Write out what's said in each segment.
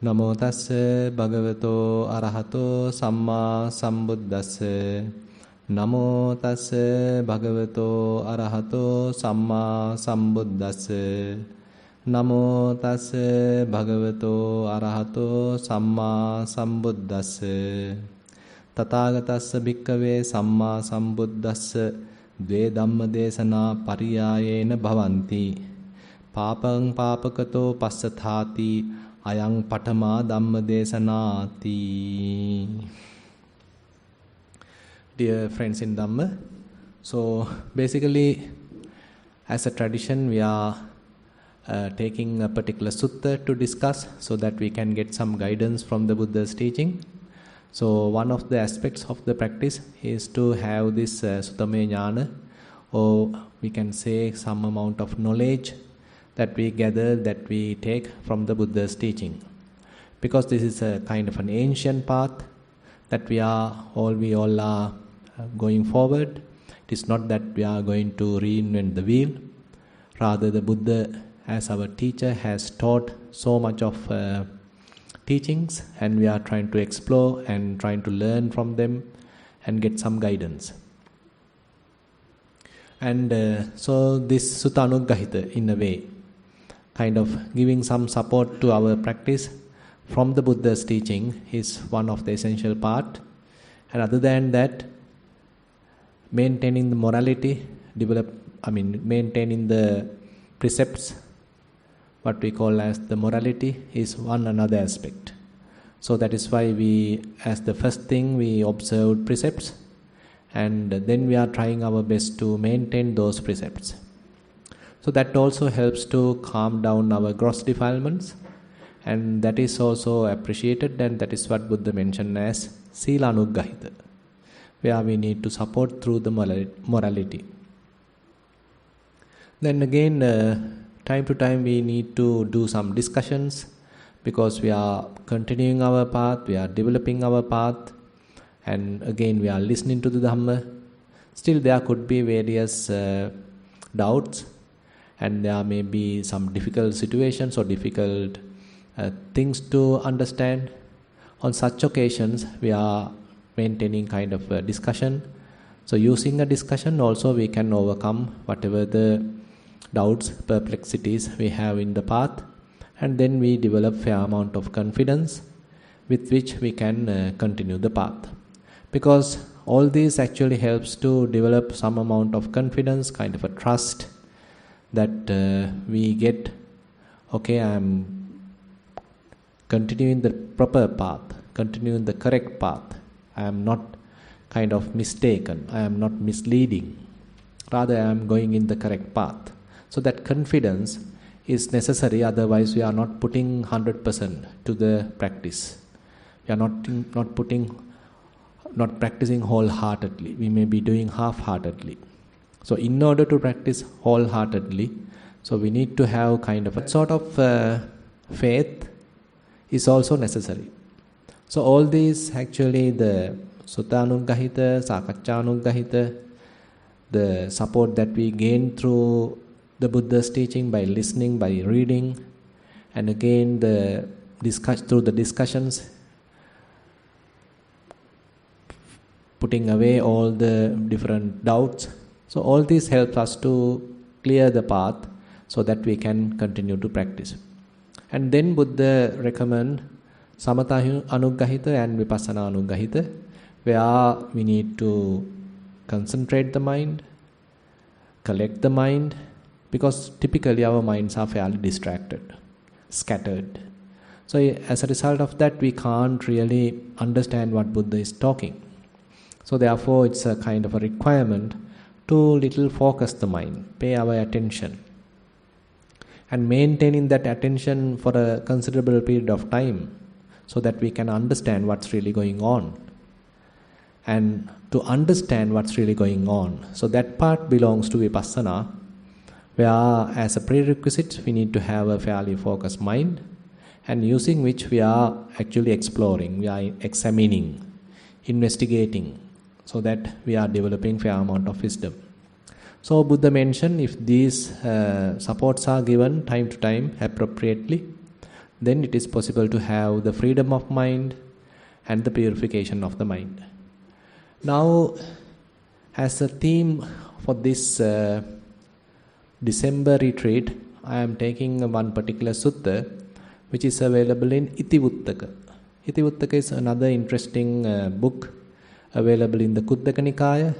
Namo tassa bhagavato arahato samma sambuddhassa. Namo tassa bhagavato arahato samma sambuddhassa. Namo tassa bhagavato arahato samma sambuddhassa. Tathagatassa bhikkave samma sambuddhassa dve dhamma desana pariyayena bhavanti. Papang papakato passathati ayang patama dhamma desanati. Dear friends in Dhamma, so basically as a tradition we are taking a particular sutta to discuss so that we can get some guidance from the Buddha's teaching. So one of the aspects of the practice is to have this Suttame Jnana, or we can say some amount of knowledge that we gather, that we take from the Buddha's teaching. Because this is a kind of an ancient path that we all are going forward. It is not that we are going to reinvent the wheel. Rather, the Buddha as our teacher has taught so much of teachings, and we are trying to explore and trying to learn from them and get some guidance. And so this Sutta Anuggahita, in a way, kind of giving some support to our practice from the Buddha's teaching is one of the essential part. And other than that, maintaining the morality, maintaining the precepts, what we call as the morality, is one another aspect. So that is why we, as the first thing, we observed precepts, and then we are trying our best to maintain those precepts. So that also helps to calm down our gross defilements, and that is also appreciated, and that is what Buddha mentioned as Sila Anuggahita, where we need to support through the morality. Then again, time to time we need to do some discussions, because we are continuing our path, we are developing our path, and again we are listening to the Dhamma. Still there could be various doubts, and there may be some difficult situations or difficult things to understand. On such occasions, we are maintaining kind of a discussion. So using a discussion also we can overcome whatever the doubts, perplexities we have in the path, and then we develop fair amount of confidence with which we can continue the path. Because all this actually helps to develop some amount of confidence, kind of a trust, that we get, okay, I am continuing the proper path, continuing the correct path. I am not kind of mistaken, I am not misleading. Rather, I am going in the correct path. So that confidence is necessary, otherwise we are not putting 100% to the practice. We are not practicing wholeheartedly. We may be doing half-heartedly. So in order to practice wholeheartedly, so we need to have kind of a sort of faith is also necessary. So all these actually, the Sutta Anuggahita, Sakacca Anuggahita, the support that we gain through the Buddha's teaching by listening, by reading, and again through the discussions, putting away all the different doubts. So all this helps us to clear the path so that we can continue to practice. And then Buddha recommend Samatha Anuggahita and Vipassana Anuggahita, where we need to concentrate the mind, collect the mind, because typically our minds are fairly distracted, scattered. So as a result of that, we can't really understand what Buddha is talking. So therefore, it's a kind of a requirement to little focus the mind, pay our attention, and maintaining that attention for a considerable period of time, so that we can understand what's really going on. And to understand what's really going on, so that part belongs to Vipassana, where as a prerequisite we need to have a fairly focused mind, and using which we are actually exploring, we are examining, investigating, so that we are developing fair amount of wisdom. So Buddha mentioned, if these supports are given time to time appropriately, then it is possible to have the freedom of mind and the purification of the mind. Now, as a theme for this December retreat, I am taking one particular sutta which is available in Itivuttaka. Itivuttaka is another interesting book available in the Kuddaka Nikaya,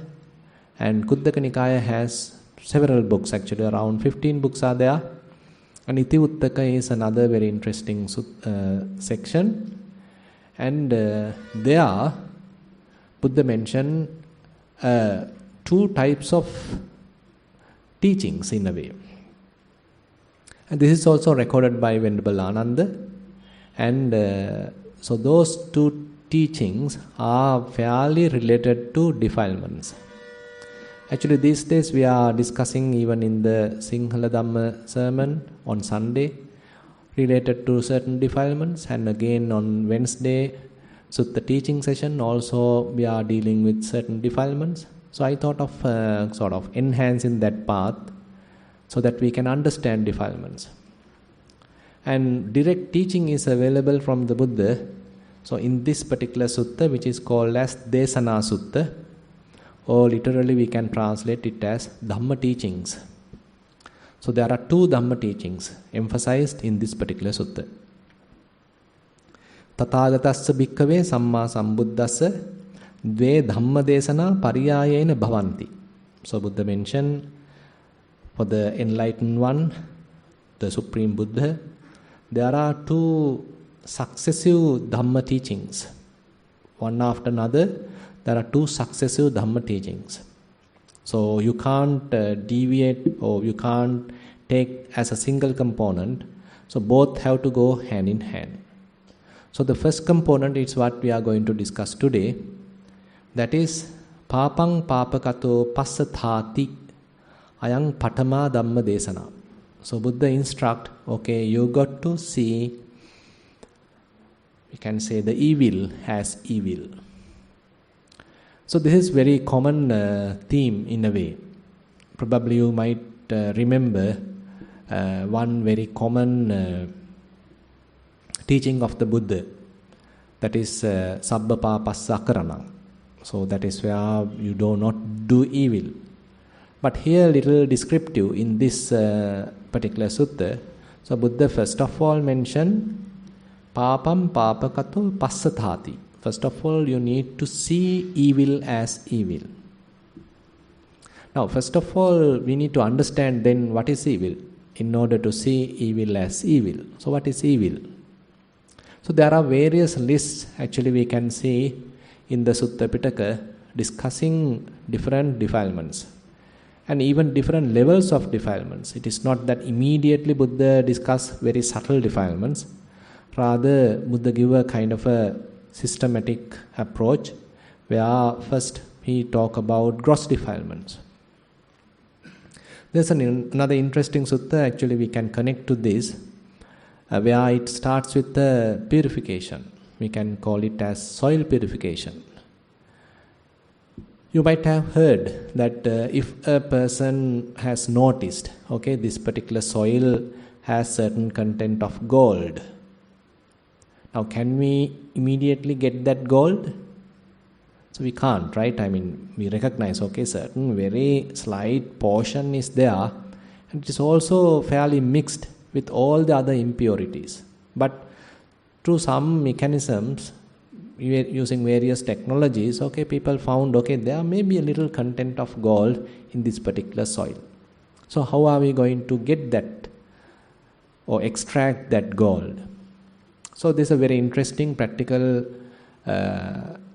and Kuddaka Nikaya has several books, actually around 15 books are there, and Itivuttaka is another very interesting section, and there Buddha mentioned two types of teachings in a way. And this is also recorded by Venerable Ananda, and so those two teachings are fairly related to defilements. Actually, these days we are discussing even in the Sinhala Dhamma sermon on Sunday related to certain defilements, and again on Wednesday Sutta teaching session also we are dealing with certain defilements. So I thought of sort of enhancing that path so that we can understand defilements. And direct teaching is available from the Buddha. So in this particular sutta, which is called as Desana Sutta, or literally we can translate it as Dhamma teachings. So there are two Dhamma teachings emphasized in this particular sutta. Tathagatassa bhikkhave samma sambuddhassa dve dhamma desana pariyayena bhavanti. So Buddha mentioned for the enlightened one, the Supreme Buddha, there are two successive Dhamma teachings. One after another, there are two successive Dhamma teachings. So you can't deviate, or you can't take as a single component. So both have to go hand in hand. So the first component is what we are going to discuss today. That is Papang Papakato Passathati Ayang Patama Dhamma Desana. So Buddha instruct, okay, you got to see, we can say, the evil as evil. So this is very common theme in a way. Probably you might remember one very common teaching of the Buddha, that is Sabba Papassa Akaranam. So that is where you do not do evil. But here little descriptive in this particular sutta. So Buddha first of all mentioned Papam Papakato Passathati. First of all, you need to see evil as evil. Now, first of all, we need to understand then what is evil in order to see evil as evil. So what is evil? So there are various lists actually we can see in the Sutta Pitaka discussing different defilements and even different levels of defilements. It is not that immediately Buddha discuss very subtle defilements. Rather, Buddha give a kind of a systematic approach where first he talk about gross defilements. There's another interesting sutta, actually we can connect to this, where it starts with the purification. We can call it as soil purification. You might have heard that if a person has noticed, okay, this particular soil has certain content of gold. Now, can we immediately get that gold? So we can't, right? I mean, we recognize, okay, certain very slight portion is there, and it is also fairly mixed with all the other impurities. But through some mechanisms, using various technologies, okay, people found, okay, there may be a little content of gold in this particular soil. So how are we going to get that or extract that gold? So this is a very interesting practical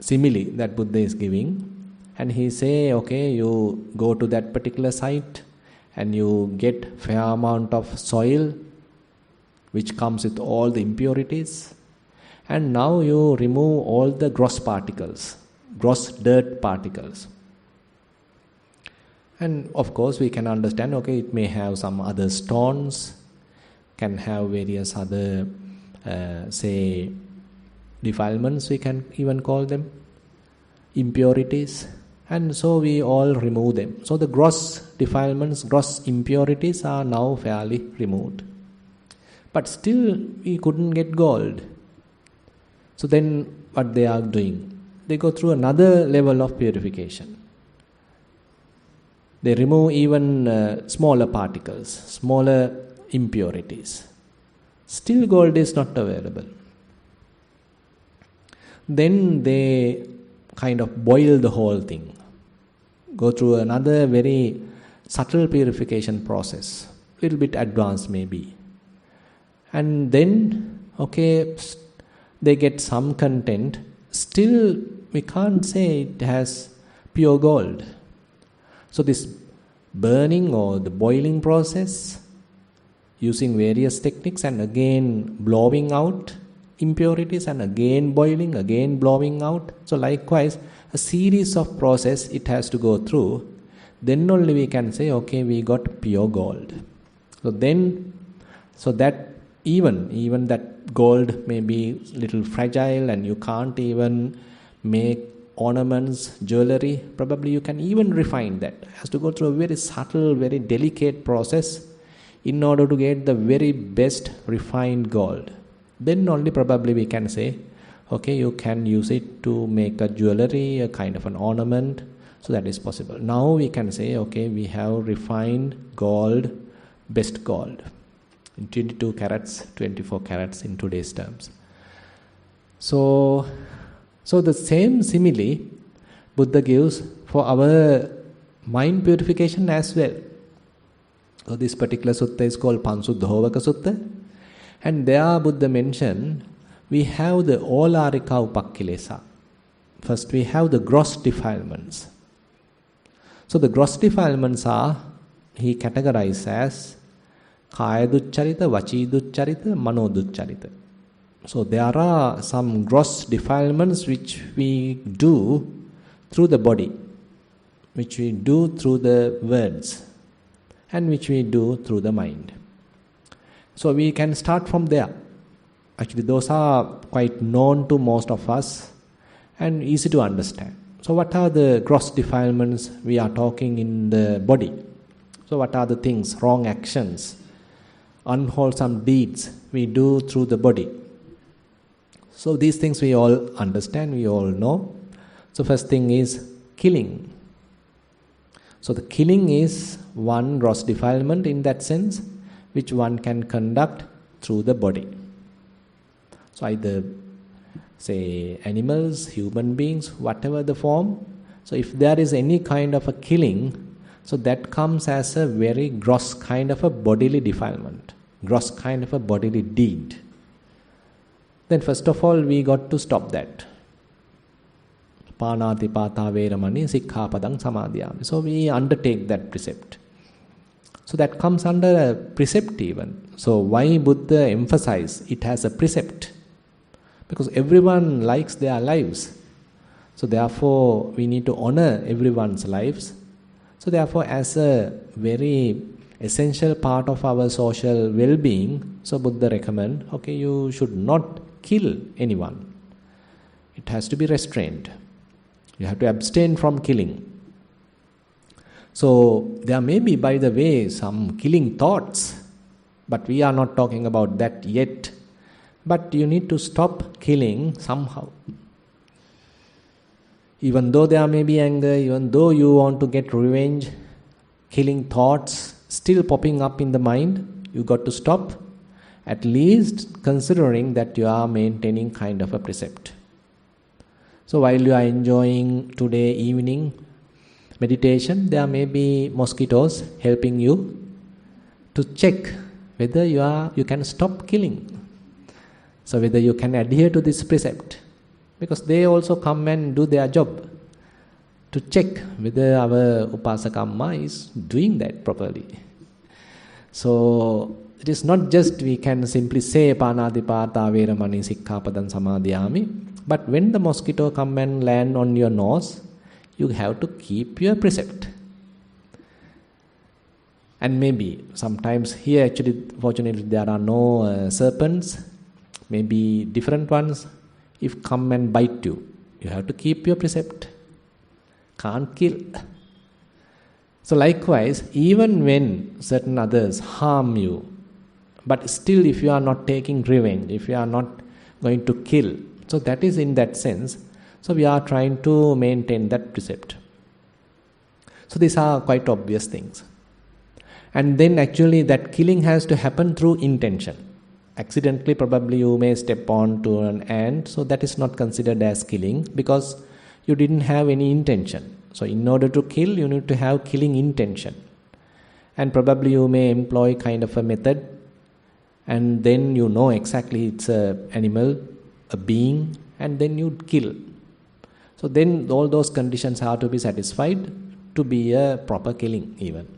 simile that Buddha is giving, and he say, okay, you go to that particular site and you get fair amount of soil which comes with all the impurities, and now you remove all the gross particles, gross dirt particles. And of course we can understand, okay, it may have some other stones, can have various other say defilements, we can even call them impurities, and so we all remove them. So the gross defilements, gross impurities are now fairly removed. but still we couldn't get gold. So then what they are doing? They go through another level of purification. They remove even smaller particles, smaller impurities. Still gold is not available. Then they kind of boil the whole thing. Go through another very subtle purification process. Little bit advanced maybe. And then, they get some content. Still, we can't say it has pure gold. So this burning or the boiling process, using various techniques and again blowing out impurities and again boiling, again blowing out. So likewise, a series of process it has to go through. Then only we can say, we got pure gold. So that even that gold may be little fragile and you can't even make ornaments, jewelry. Probably you can even refine that. It has to go through a very subtle, very delicate process in order to get the very best refined gold. Then only probably we can say, you can use it to make a jewelry, a kind of an ornament. So that is possible. Now we can say, we have refined gold, best gold. In 22 carats, 24 carats in today's terms. So the same simile Buddha gives for our mind purification as well. So this particular sutta is called Pansuddhovaka Sutta. And there Buddha mentioned, we have the Olarika Upakkilesa. First we have the gross defilements. So the gross defilements are, he categorized as Kaya Duccharita, Vachi Duccharita, Mano Duccharita. So there are some gross defilements which we do through the body, which we do through the words, and which we do through the mind. So we can start from there. Actually, those are quite known to most of us and easy to understand. So what are the gross defilements we are talking in the body? So what are the things, wrong actions, unwholesome deeds we do through the body? So these things we all understand, we all know. So first thing is killing. So the killing is one gross defilement in that sense, which one can conduct through the body. So either say animals, human beings, whatever the form. So if there is any kind of a killing, so that comes as a very gross kind of a bodily defilement, gross kind of a bodily deed. Then first of all we got to stop that. Panatipata veramani sikkhapadang samadhiyami. So we undertake that precept. So that comes under a precept even. So why Buddha emphasize it as a precept? Because everyone likes their lives. So therefore we need to honor everyone's lives. So therefore as a very essential part of our social well-being, so Buddha recommend, you should not kill anyone. It has to be restrained. You have to abstain from killing. So there may be, by the way, some killing thoughts, but we are not talking about that yet. But you need to stop killing somehow. Even though there may be anger, even though you want to get revenge, killing thoughts still popping up in the mind, you got to stop, at least considering that you are maintaining kind of a precept. So while you are enjoying today evening meditation, there may be mosquitoes helping you to check whether you can stop killing. So whether you can adhere to this precept, because they also come and do their job to check whether our Upasakamma is doing that properly. So it is not just we can simply say Panadipata veramani sikkhapadam samadhiyami, but when the mosquito come and land on your nose, you have to keep your precept. And maybe sometimes here actually fortunately there are no serpents, maybe different ones. If come and bite you, you have to keep your precept. Can't kill. So likewise, even when certain others harm you But still, if you are not taking revenge, if you are not going to kill, so that is in that sense. So we are trying to maintain that precept. So these are quite obvious things. And then actually that killing has to happen through intention. Accidentally probably you may step on to an ant, so that is not considered as killing because you didn't have any intention. So in order to kill, you need to have killing intention. And probably you may employ kind of a method, and then you know exactly it's an animal, a being, and then you kill. So then all those conditions have to be satisfied to be a proper killing even.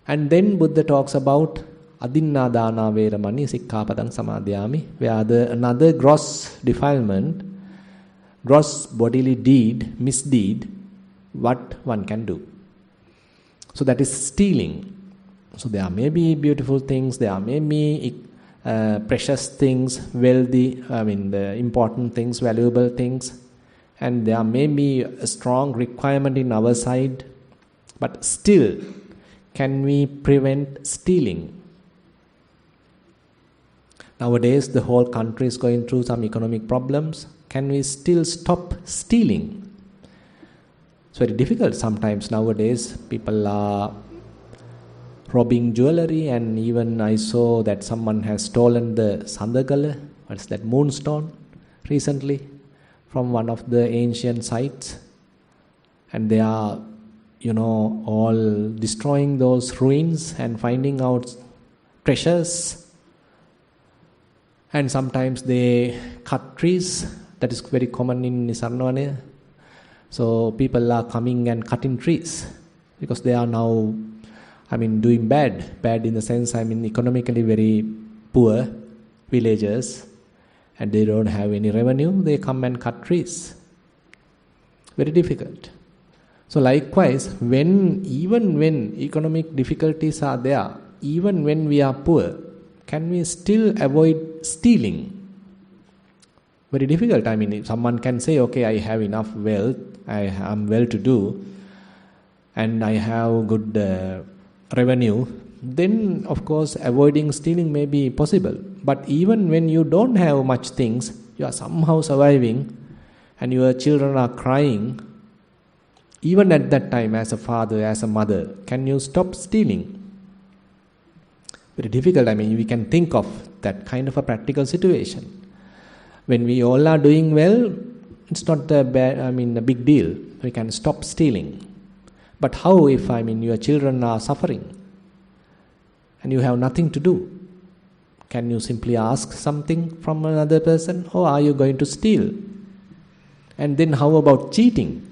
And then Buddha talks about Adinna Dana Veramani Sikkhapadang Samadhyami, where another gross defilement, gross bodily deed, misdeed, what one can do. So that is stealing. So there may be beautiful things, there may be precious things, wealthy, the important things, valuable things, and there may be a strong requirement in our side, but still, can we prevent stealing? Nowadays, the whole country is going through some economic problems. Can we still stop stealing? It's very difficult sometimes nowadays. People are robbing jewelry, and even I saw that someone has stolen the Sandagala, what's that, moonstone, recently from one of the ancient sites. And they are all destroying those ruins and finding out treasures. And sometimes they cut trees. That is very common in Nissarana. So people are coming and cutting trees because they are now, doing bad. Bad in the sense, economically very poor villagers, and they don't have any revenue. They come and cut trees. Very difficult. So likewise, even when economic difficulties are there, even when we are poor, can we still avoid stealing? Very difficult. If someone can say, okay, I have enough wealth, I am well-to-do, and I have good revenue, then of course avoiding stealing may be possible. But even when you don't have much things, you are somehow surviving, and your children are crying, even at that time, as a father, as a mother, can you stop stealing? Very difficult. We can think of that kind of a practical situation. When we all are doing well, it's not a big deal. We can stop stealing. But how if, your children are suffering and you have nothing to do? Can you simply ask something from another person, or are you going to steal? And then how about cheating?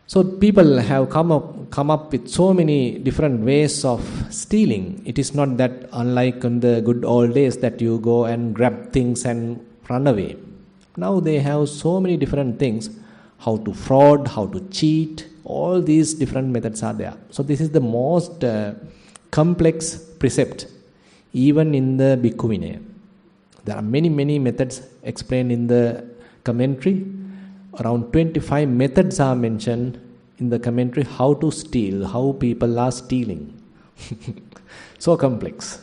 So people have come up with so many different ways of stealing. It is not that unlike in the good old days that you go and grab things and run away. Now they have so many different things. How to fraud, how to cheat, all these different methods are there. So this is the most complex precept, even in the Bhikkhu Vinaya. There are many methods explained in the commentary. Around 25 methods are mentioned in the commentary, how to steal, how people are stealing. So complex.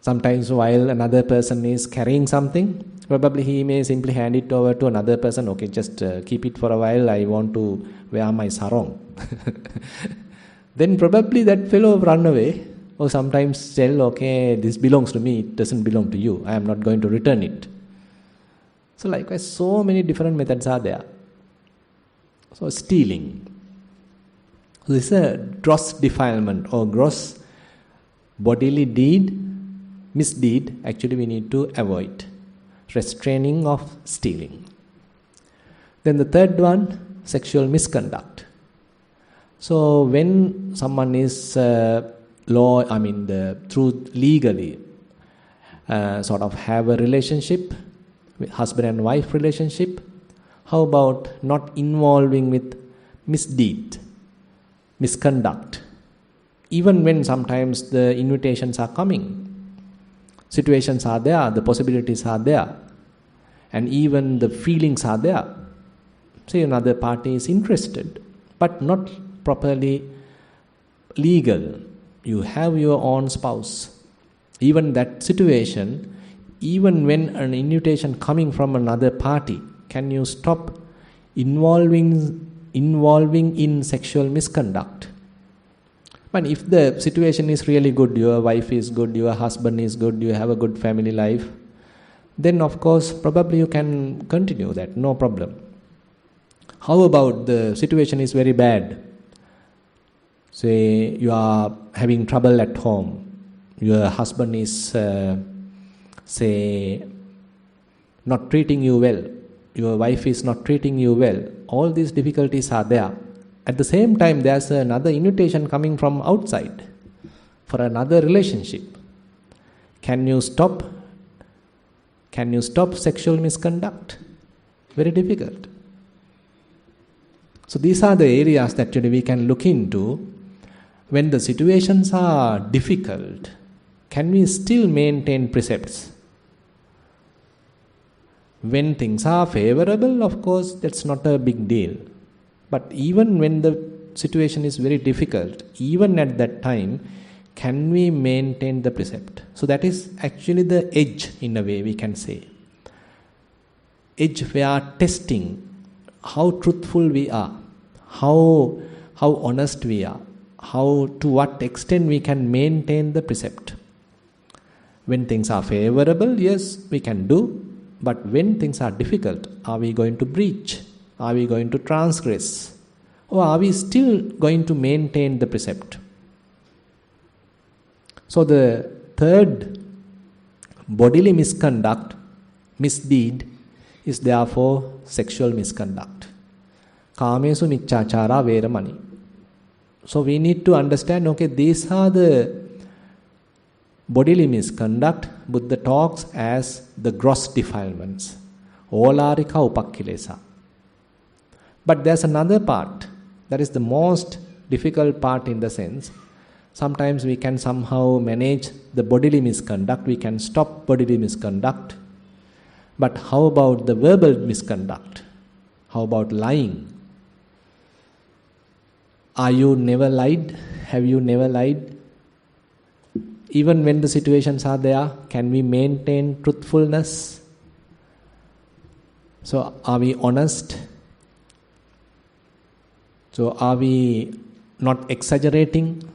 Sometimes while another person is carrying something, probably he may simply hand it over to another person. Okay, just keep it for a while, I want to wear my sarong. Then probably that fellow run away, or sometimes tell, okay, this belongs to me, it doesn't belong to you, I am not going to return it. So likewise, so many different methods are there. So stealing. So this is a gross defilement or gross bodily deed, misdeed, actually we need to avoid. Restraining of stealing. Then the third one, sexual misconduct. So when someone is legally sort of have a relationship, husband and wife relationship, how about not involving with misdeed, misconduct, even when sometimes the invitations are coming, situations are there, the possibilities are there, and even the feelings are there. Say another party is interested, but not properly legal. You have your own spouse. Even that situation, even when an invitation coming from another party, can you stop involving in sexual misconduct? But if the situation is really good, your wife is good, your husband is good, you have a good family life, then of course probably you can continue that, no problem. How about the situation is very bad? Say you are having trouble at home, your husband is say not treating you well, your wife is not treating you well, all these difficulties are there. At the same time, there's another invitation coming from outside for another relationship. Can you stop sexual misconduct? Very difficult. So these are the areas that we can look into. When the situations are difficult, can we still maintain precepts? When things are favorable, of course, that's not a big deal. But even when the situation is very difficult, even at that time, can we maintain the precept? So that is actually the edge, in a way we can say. Edge where testing how truthful we are, how honest we are, to what extent we can maintain the precept. When things are favorable, yes, we can do. But when things are difficult, are we going to breach? Are we going to transgress? Or are we still going to maintain the precept? So the third bodily misconduct, misdeed, is therefore sexual misconduct. Kamesu miccachara veramani. So we need to understand, okay, these are the bodily misconduct. Buddha talks as the gross defilements. Olarika upakkilesa. But there's another part, that is the most difficult part in the sense. Sometimes we can somehow manage the bodily misconduct, we can stop bodily misconduct. But how about the verbal misconduct? How about lying? Are you never lied? Have you never lied? Even when the situations are there, can we maintain truthfulness? So are we honest? So are we not exaggerating?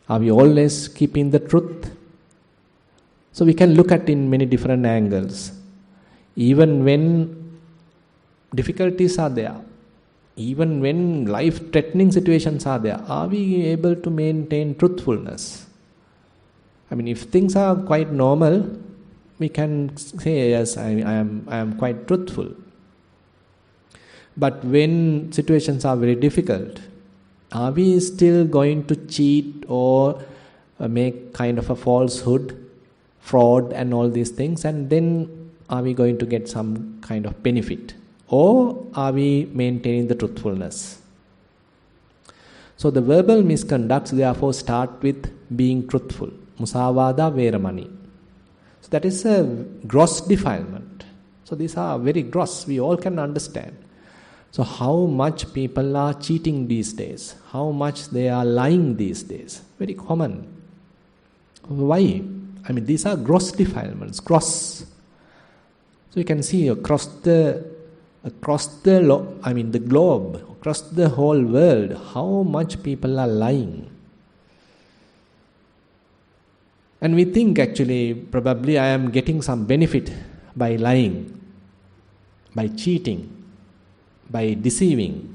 Are we always keeping the truth? So we can look at in many different angles. Even when difficulties are there, even when life-threatening situations are there, are we able to maintain truthfulness? I mean, if things are quite normal, we can say, yes, I am quite truthful. But when situations are very difficult, are we still going to cheat or make kind of a falsehood, fraud and all these things, and then are we going to get some kind of benefit? Or are we maintaining the truthfulness? So the verbal misconducts therefore start with being truthful. Musavada veramani. So that is a gross defilement. So these are very gross, we all can understand. So how much people are cheating these days? How much they are lying these days? Very common. Why? I mean, these are gross defilements, gross. So you can see across the globe, across the whole world, how much people are lying. And we think actually, probably I am getting some benefit by lying, by cheating, by deceiving.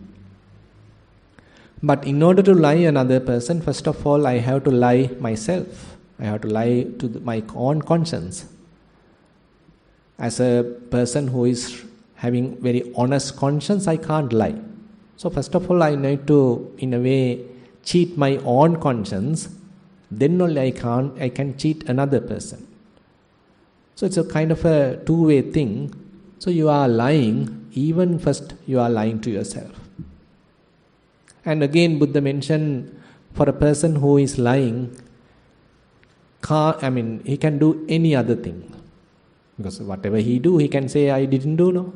But in order to lie another person, first of all, I have to lie myself. I have to lie to my own conscience. As a person who is having very honest conscience, I can't lie. So first of all, I need to, in a way, cheat my own conscience. Then only I can cheat another person. So it's a kind of a two-way thing. So you are lying, even first you are lying to yourself. And again, Buddha mentioned, for a person who is lying, he can do any other thing. Because whatever he do, he can say, I didn't do, no?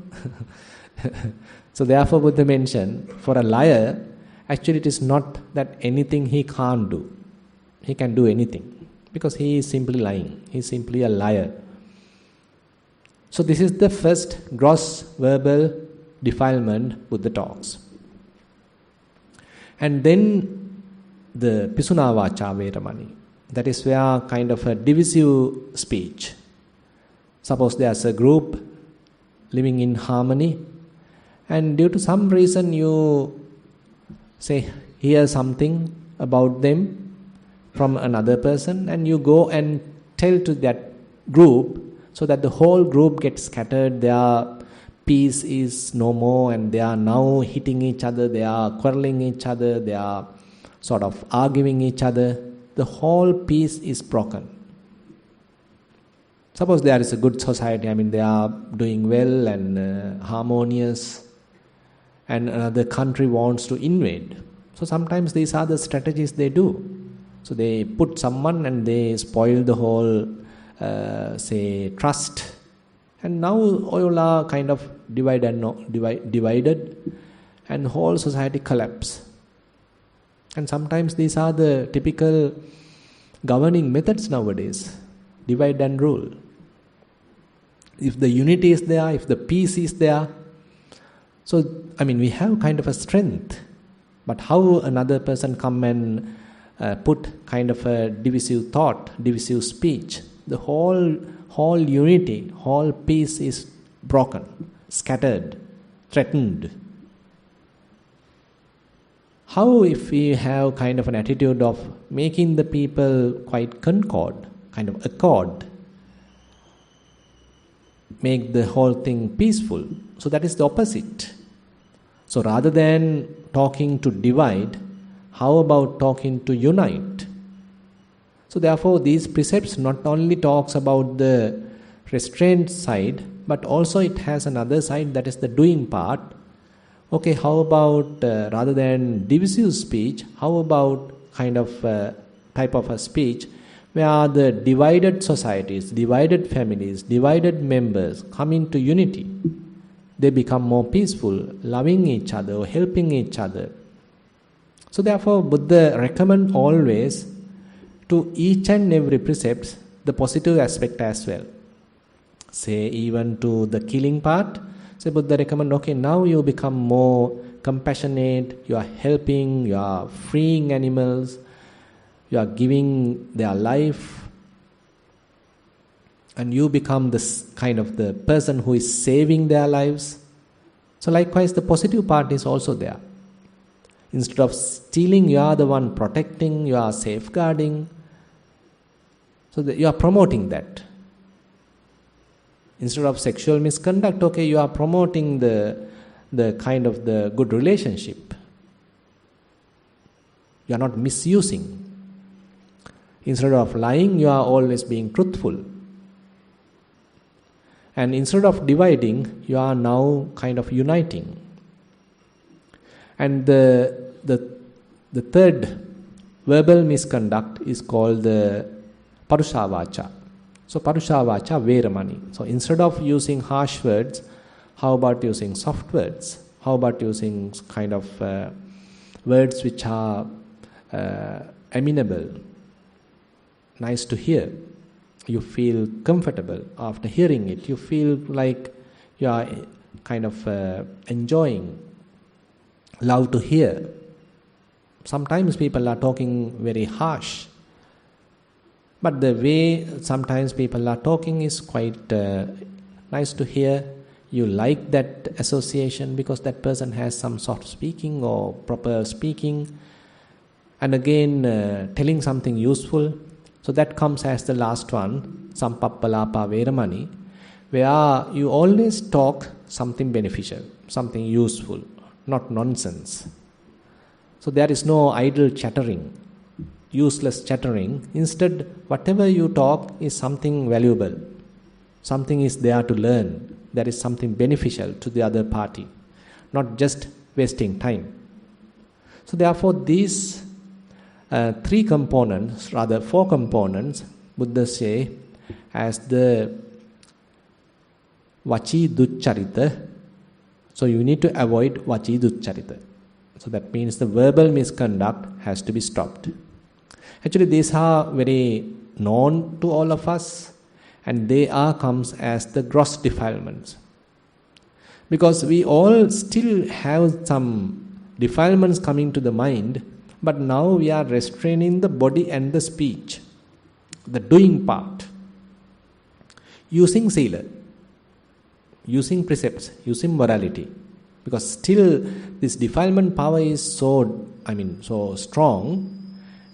So therefore Buddha mentioned, for a liar, Actually, it is not that anything he can't do. He can do anything because he is simply lying. He is simply a liar. So this is the first gross verbal defilement Buddha talks. And then the Pisuna Vacha Veramani. That is where kind of a divisive speech. Suppose there's a group living in harmony, and due to some reason you say, hear something about them from another person, and you go and tell to that group, so that the whole group gets scattered, their peace is no more, and they are now hitting each other, they are quarreling each other, they are sort of arguing each other. The whole peace is broken. Suppose there is a good society, they are doing well and harmonious, and another country wants to invade. So sometimes these are the strategies they do. So they put someone and they spoil the whole, trust. And now all are kind of divided, and whole society collapse. And sometimes these are the typical governing methods nowadays. Divide and rule. If the unity is there, if the peace is there, so we have kind of a strength. But how another person come and put kind of a divisive thought, divisive speech, the whole unity, whole peace is broken, scattered, threatened. How if we have kind of an attitude of making the people quite concord, kind of accord, make the whole thing peaceful? So that is the opposite. So rather than talking to divide, how about talking to unite? So therefore these precepts not only talks about the restraint side, but also it has another side, that is the doing part. Okay, how about rather than divisive speech, how about kind of type of a speech where the divided societies, divided families, divided members come into unity. They become more peaceful, loving each other, helping each other. So therefore Buddha recommend always to each and every precept the positive aspect as well. Say even to the killing part, say Buddha recommend, okay, now you become more compassionate, you are helping, you are freeing animals, you are giving their life, and you become this kind of the person who is saving their lives. So likewise the positive part is also there. Instead of stealing, you are the one protecting, you are safeguarding. So you are promoting that. Instead of sexual misconduct, okay, you are promoting the kind of the good relationship. You are not misusing. Instead of lying, you are always being truthful. And instead of dividing, you are now kind of uniting. And the third verbal misconduct is called the Parusha Vacha. So Parusha Vacha Veramani. So instead of using harsh words, how about using soft words? How about using kind of words which are amenable, nice to hear? You feel comfortable after hearing it. You feel like you are kind of enjoying, love to hear. Sometimes people are talking very harsh, but the way sometimes people are talking is quite nice to hear. You like that association because that person has some soft speaking or proper speaking, and again telling something useful. So that comes as the last one, Sampappalapa Veramani, where you always talk something beneficial, something useful, not nonsense. So there is no idle chattering, useless chattering. Instead, whatever you talk is something valuable. Something is there to learn. There is something beneficial to the other party, not just wasting time. So therefore these four components, Buddha say as the Vachi Duccharita. So you need to avoid Vachi Duccharita. So that means the verbal misconduct has to be stopped. Actually, these are very known to all of us, and they are comes as the gross defilements. Because we all still have some defilements coming to the mind, but now we are restraining the body and the speech, the doing part, using sila, using precepts, using morality. Because still this defilement power is so strong,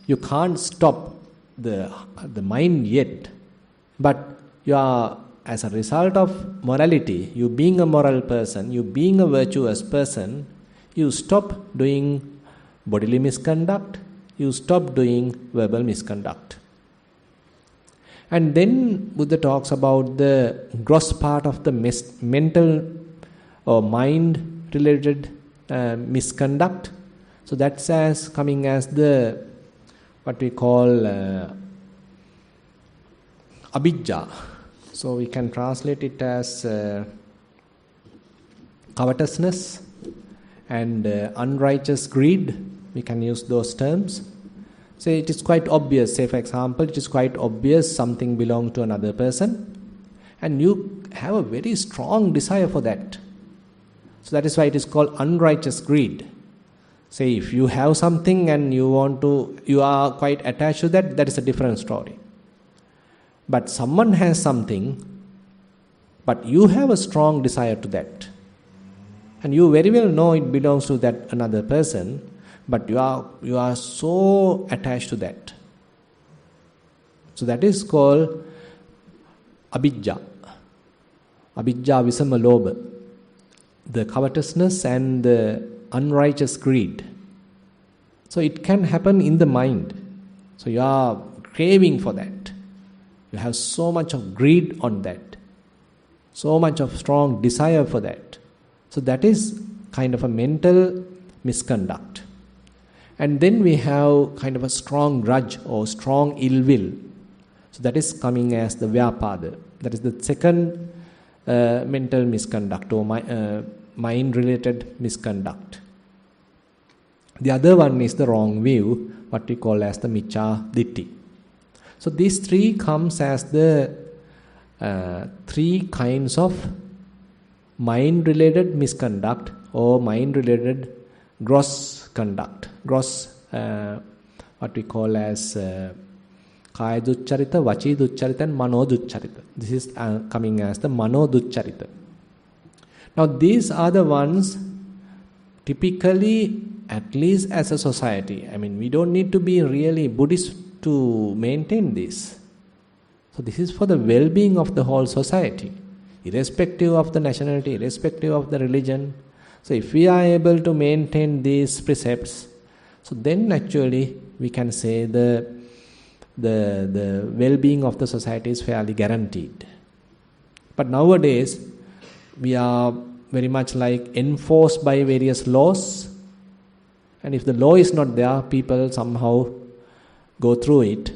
you can't stop the mind yet. But you are, as a result of morality, you being a moral person, you being a virtuous person, you stop doing bodily misconduct, you stop doing verbal misconduct. And then Buddha talks about the gross part of the mental or mind related misconduct. So that's as coming as the what we call abhijja. So we can translate it as covetousness and unrighteous greed. We can use those terms. So it is quite obvious. Say for example, it is quite obvious something belongs to another person, and you have a very strong desire for that. So that is why it is called unrighteous greed. Say if you have something and you are quite attached to that, that is a different story. But someone has something, but you have a strong desire to that, and you very well know it belongs to that another person, but you are so attached to that. So that is called abhijja. Abhijja visama lobha, the covetousness and the unrighteous greed. So it can happen in the mind. So you are craving for that. You have so much of greed on that, so much of strong desire for that. So that is kind of a mental misconduct. And then we have kind of a strong grudge or strong ill will. So that is coming as the vyapada. That is the second mental misconduct or mind-related misconduct. The other one is the wrong view, what we call as the miccha ditthi. So these three comes as the three kinds of mind-related misconduct or mind-related gross conduct. Gross, what we call as kaya duccharita, vachi duccharita and mano duccharita. This is coming as the mano duccharita. Now these are the ones typically, at least as a society, we don't need to be really Buddhist to maintain this. So this is for the well-being of the whole society, irrespective of the nationality, irrespective of the religion. So if we are able to maintain these precepts, so then actually we can say the well-being of the society is fairly guaranteed. But nowadays we are very much like enforced by various laws, and if the law is not there, people somehow go through it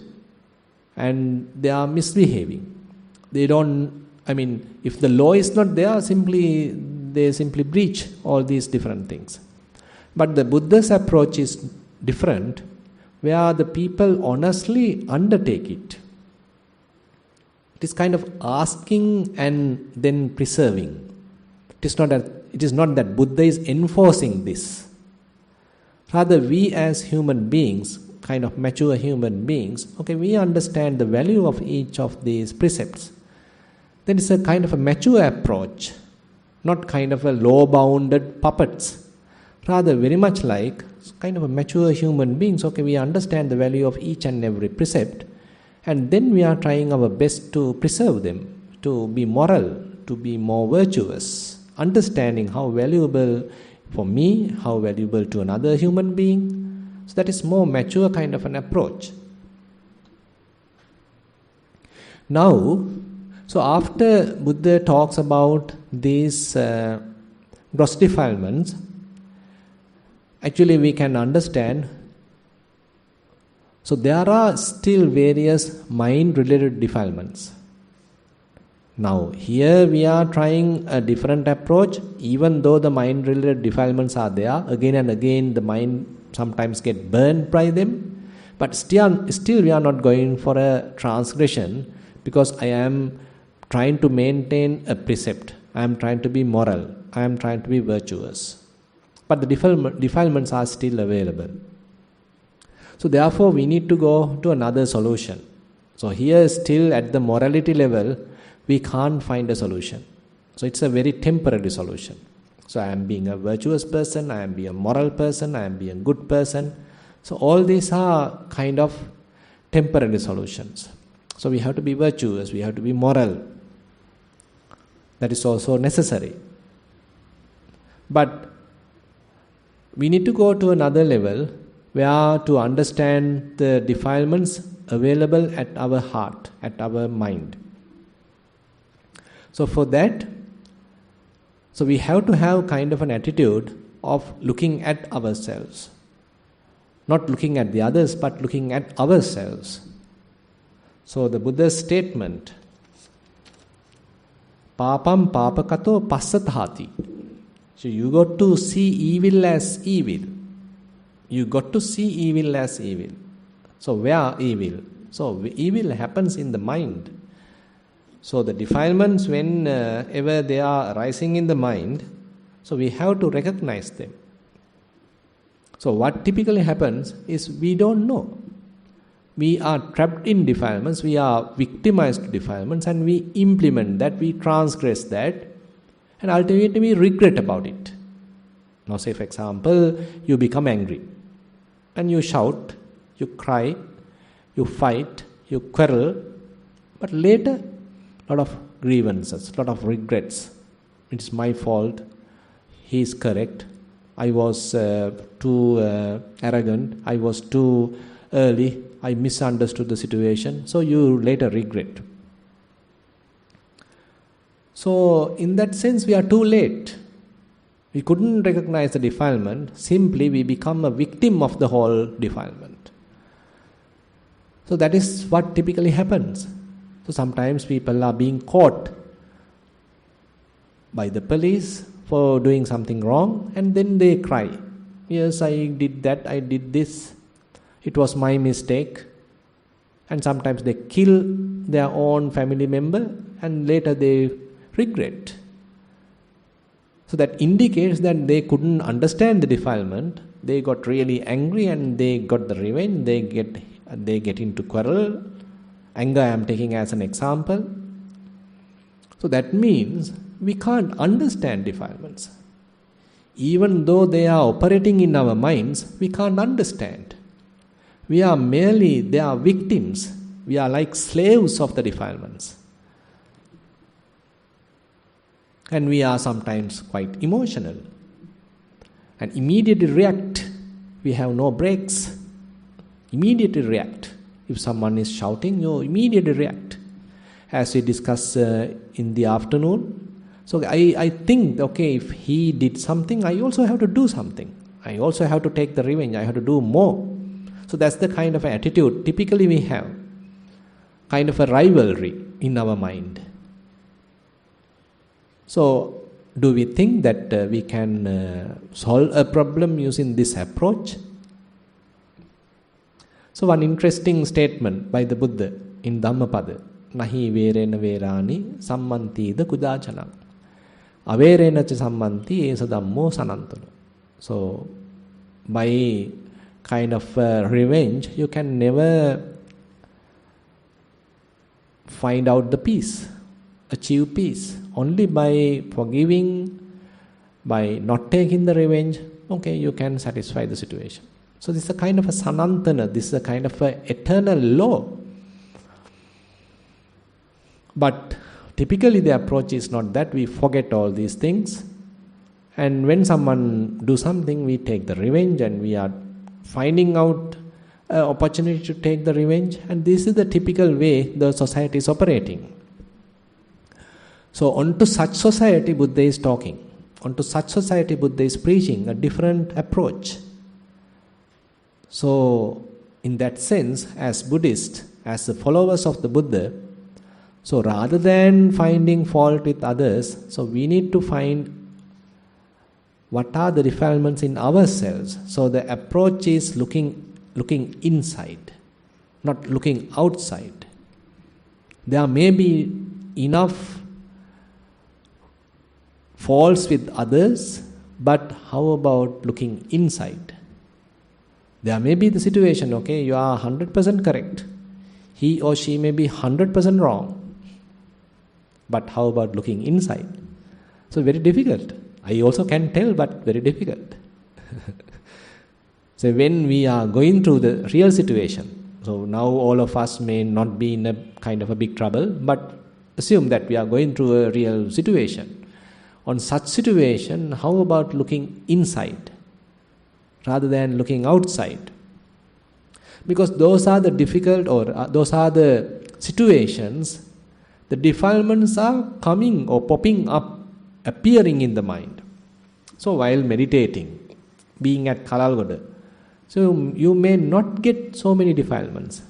and they are misbehaving. They don't, if the law is not there, they simply breach all these different things. But the Buddha's approach is different, where the people honestly undertake it. It is kind of asking and then preserving. It is not that Buddha is enforcing this. Rather, we as human beings, kind of mature human beings, we understand the value of each of these precepts. Then it's a kind of a mature approach, not kind of a law-bounded puppets. Rather, very much like kind of a mature human beings. We understand the value of each and every precept, and then we are trying our best to preserve them, to be moral, to be more virtuous, understanding how valuable for me, how valuable to another human being. So that is more mature kind of an approach. Now, so after Buddha talks about these gross defilements, actually we can understand, so there are still various mind-related defilements. Now, here we are trying a different approach, even though the mind-related defilements are there. Again and again, the mind sometimes get burned by them. But still we are not going for a transgression, because I am trying to maintain a precept. I am trying to be moral. I am trying to be virtuous. But the defilements are still available. So therefore, we need to go to another solution. So here still at the morality level, we can't find a solution. So it's a very temporary solution. So I am being a virtuous person, I am being a moral person, I am being a good person. So all these are kind of temporary solutions. So we have to be virtuous, we have to be moral. That is also necessary. But we need to go to another level where to understand the defilements available at our heart, at our mind. So for that, so we have to have kind of an attitude of looking at ourselves. Not looking at the others, but looking at ourselves. So the Buddha's statement, Papam papakato passatati. So you got to see evil as evil. You got to see evil as evil. So where evil? So evil happens in the mind. So the defilements, whenever they are arising in the mind, so we have to recognize them. So what typically happens is we don't know. We are trapped in defilements, we are victimized to defilements, and we implement that, we transgress that, and ultimately we regret about it. Now say for example, you become angry, and you shout, you cry, you fight, you quarrel, but later, lot of grievances, lot of regrets. It's my fault, he is correct, I was too arrogant, I was too early, I misunderstood the situation, so you later regret. So in that sense we are too late. We couldn't recognize the defilement, simply we become a victim of the whole defilement. So that is what typically happens. So sometimes people are being caught by the police for doing something wrong, and then they cry, yes, I did that, I did this, it was my mistake. And sometimes they kill their own family member, and later they regret. So that indicates that they couldn't understand the defilement, they got really angry and they got the revenge, they get into quarrel. Anger I am taking as an example. So that means we can't understand defilements. Even though they are operating in our minds, we can't understand. They are victims. We are like slaves of the defilements. And we are sometimes quite emotional. And immediately react. We have no brakes. Immediately react. If someone is shouting, you immediately react. As we discussed in the afternoon. So I think, okay, if he did something, I also have to do something. I also have to take the revenge. I have to do more. So that's the kind of attitude typically we have. Kind of a rivalry in our mind. So do we think that we can solve a problem using this approach? So one interesting statement by the Buddha in Dhammapada, Nahi verena verani sammanti da kudachanam. Averena cha sammanti esa dhammo sanantana. So by kind of revenge, you can never find out the peace, achieve peace. Only by forgiving, by not taking the revenge, okay, you can satisfy the situation. So this is a kind of a sanantana, this is a kind of a eternal law. But typically the approach is not that, we forget all these things. And when someone do something, we take the revenge, and we are finding out an opportunity to take the revenge. And this is the typical way the society is operating. So onto such society Buddha is talking. Onto such society Buddha is preaching a different approach. So in that sense, as Buddhists, as the followers of the Buddha, So rather than finding fault with others, so we need to find what are the defilements in ourselves. So the approach is looking inside, not looking outside. There may be enough faults with others, but how about looking inside? There may be the situation, okay, you are 100% correct. He or she may be 100% wrong. But how about looking inside? So very difficult. I also can tell, but very difficult. So when we are going through the real situation, so now all of us may not be in a kind of a big trouble, but assume that we are going through a real situation. On such situation, how about looking inside rather than looking outside? Because those are the difficult or those are the situations, the defilements are coming or popping up, appearing in the mind. So while meditating, being at Kalalgoda, so you may not get so many defilements.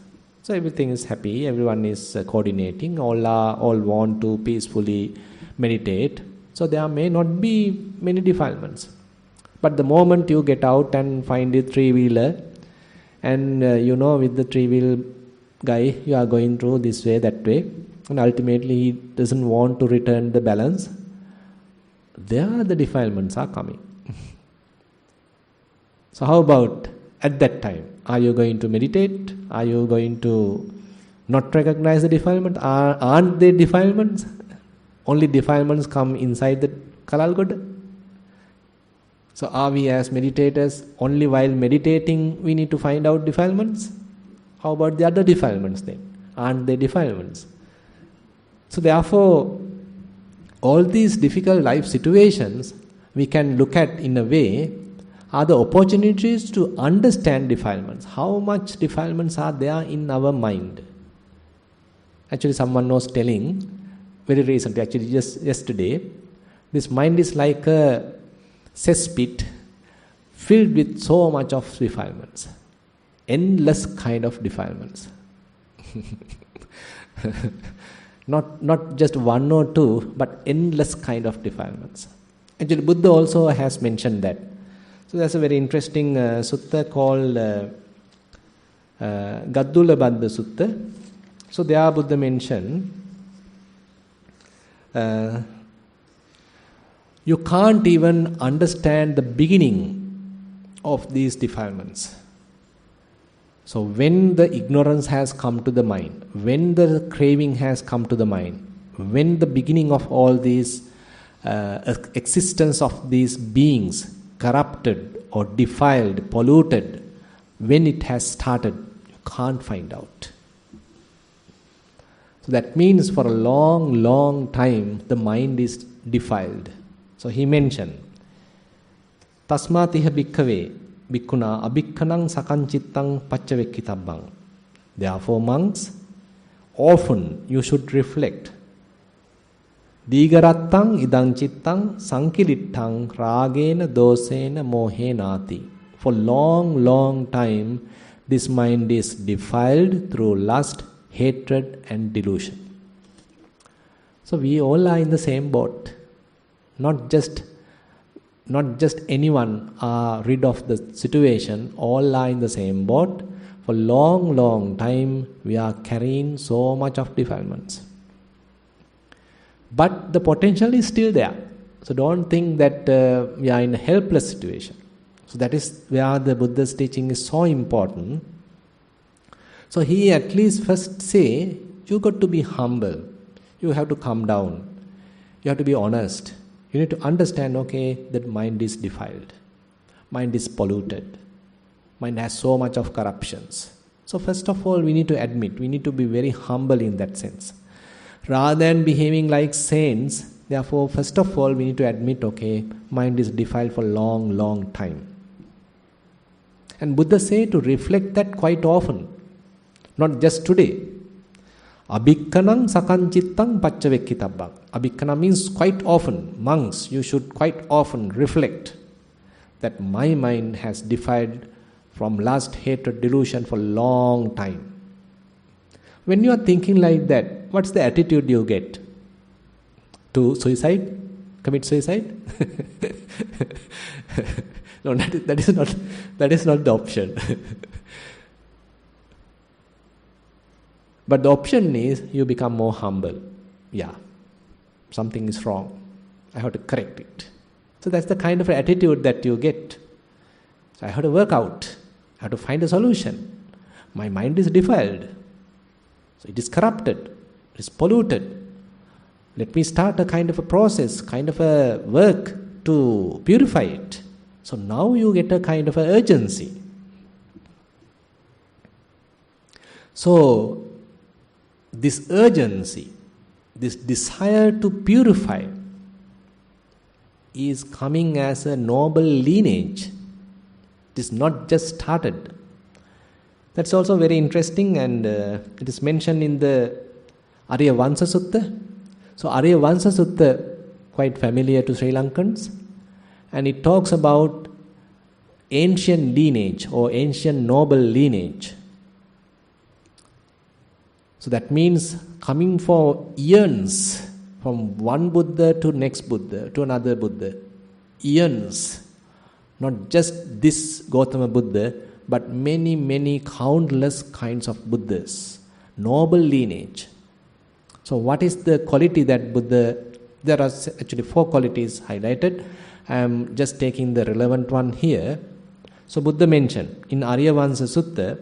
So everything is happy, everyone is coordinating, all want to peacefully meditate. So there may not be many defilements. But the moment you get out and find a three-wheeler, and with the three-wheel guy, you are going through this way, that way, and ultimately he doesn't want to return the balance, there the defilements are coming. So how about at that time? Are you going to meditate? Are you going to not recognize the defilement? Aren't they defilements? Only defilements come inside the Kalalgoda. So are we as meditators, only while meditating we need to find out defilements? How about the other defilements then? Aren't they defilements? So therefore, all these difficult life situations we can look at in a way are the opportunities to understand defilements. How much defilements are there in our mind? Actually, someone was telling very recently, actually just yesterday, this mind is like a cesspit filled with so much of defilements. Endless kind of defilements. Not just one or two, but endless kind of defilements. Actually, Buddha also has mentioned that. So there's a very interesting sutta called Gaddula Baddha Sutta. So there Buddha mentioned, you can't even understand the beginning of these defilements. So when the ignorance has come to the mind, when the craving has come to the mind, when the beginning of all these existence of these beings corrupted or defiled, polluted, when it has started, you can't find out. So that means for a long, long time the mind is defiled. So he mentioned, Tasmatiha bhikkhave bhikkhuna abhikkhanang sakanchittang paccavekkitabang. Therefore, monks, often you should reflect. Digarattang idang chittang sankilittang ragena dosena mohenati. For long, long time, this mind is defiled through lust, hatred and delusion. So we all are in the same boat. Not just anyone are rid of the situation, all are in the same boat. For long, long time, we are carrying so much of defilements. But the potential is still there. So don't think that we are in a helpless situation. So that is where the Buddha's teaching is so important. So he at least first say, you got to be humble. You have to come down. You have to be honest. You need to understand, okay, that mind is defiled. Mind is polluted. Mind has so much of corruptions. So first of all, we need to admit, we need to be very humble in that sense. Rather than behaving like saints, therefore, first of all, we need to admit, okay, mind is defiled for long, long time. And Buddha say to reflect that quite often, not just today. Abhikkhanang sakanchittang paccavekkitabang. Abhikkana means quite often. Monks, you should quite often reflect that my mind has defiled from lust, hatred, delusion for long time. When you are thinking like that, what's the attitude you get? To suicide? Commit suicide? No, that is not the option. But the option is you become more humble. Yeah, something is wrong. I have to correct it. So that's the kind of attitude that you get. So I have to work out. I have to find a solution. My mind is defiled. So it is corrupted. It is polluted. Let me start a kind of a process, kind of a work to purify it. So now you get a kind of a urgency. So this urgency, this desire to purify is coming as a noble lineage. It is not just started. That's also very interesting, and it is mentioned in the Aryavansa Sutta. So Aryavansa Sutta, quite familiar to Sri Lankans, and it talks about ancient lineage or ancient noble lineage. So that means coming for eons, from one Buddha to next Buddha to another Buddha. Eons. Not just this Gautama Buddha, but many countless kinds of Buddhas. Noble lineage. So what is the quality that Buddha... There are actually 4 qualities highlighted. I am just taking the relevant one here. So Buddha mentioned in Aryavansa Sutta,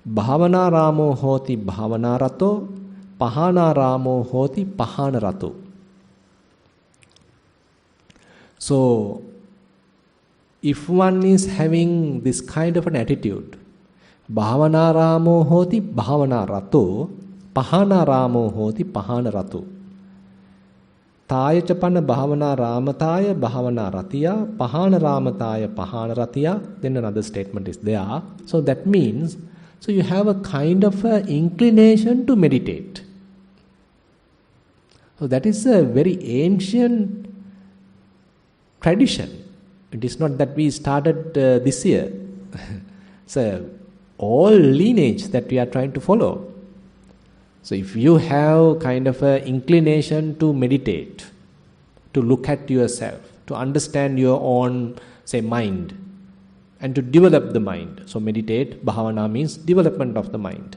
Bhavana Ramo hoti Bhavana Rato, Pahana Ramo hoti Pahana Rato. So, if one is having this kind of an attitude, Bhavana Ramo hoti Bhavana Rato, Pahana Ramo hoti Pahana Rato. Taya Chapana Bhavana Ramataya Bhavana Ratiya, Pahana Ramataya Pahana Ratiya. Then another statement is there. So that means, so you have a kind of a inclination to meditate. So that is a very ancient tradition. It is not that we started this year. It's a all lineage that we are trying to follow. So if you have kind of an inclination to meditate, to look at yourself, to understand your own, say, mind, and to develop the mind. So meditate, bhavana means development of the mind.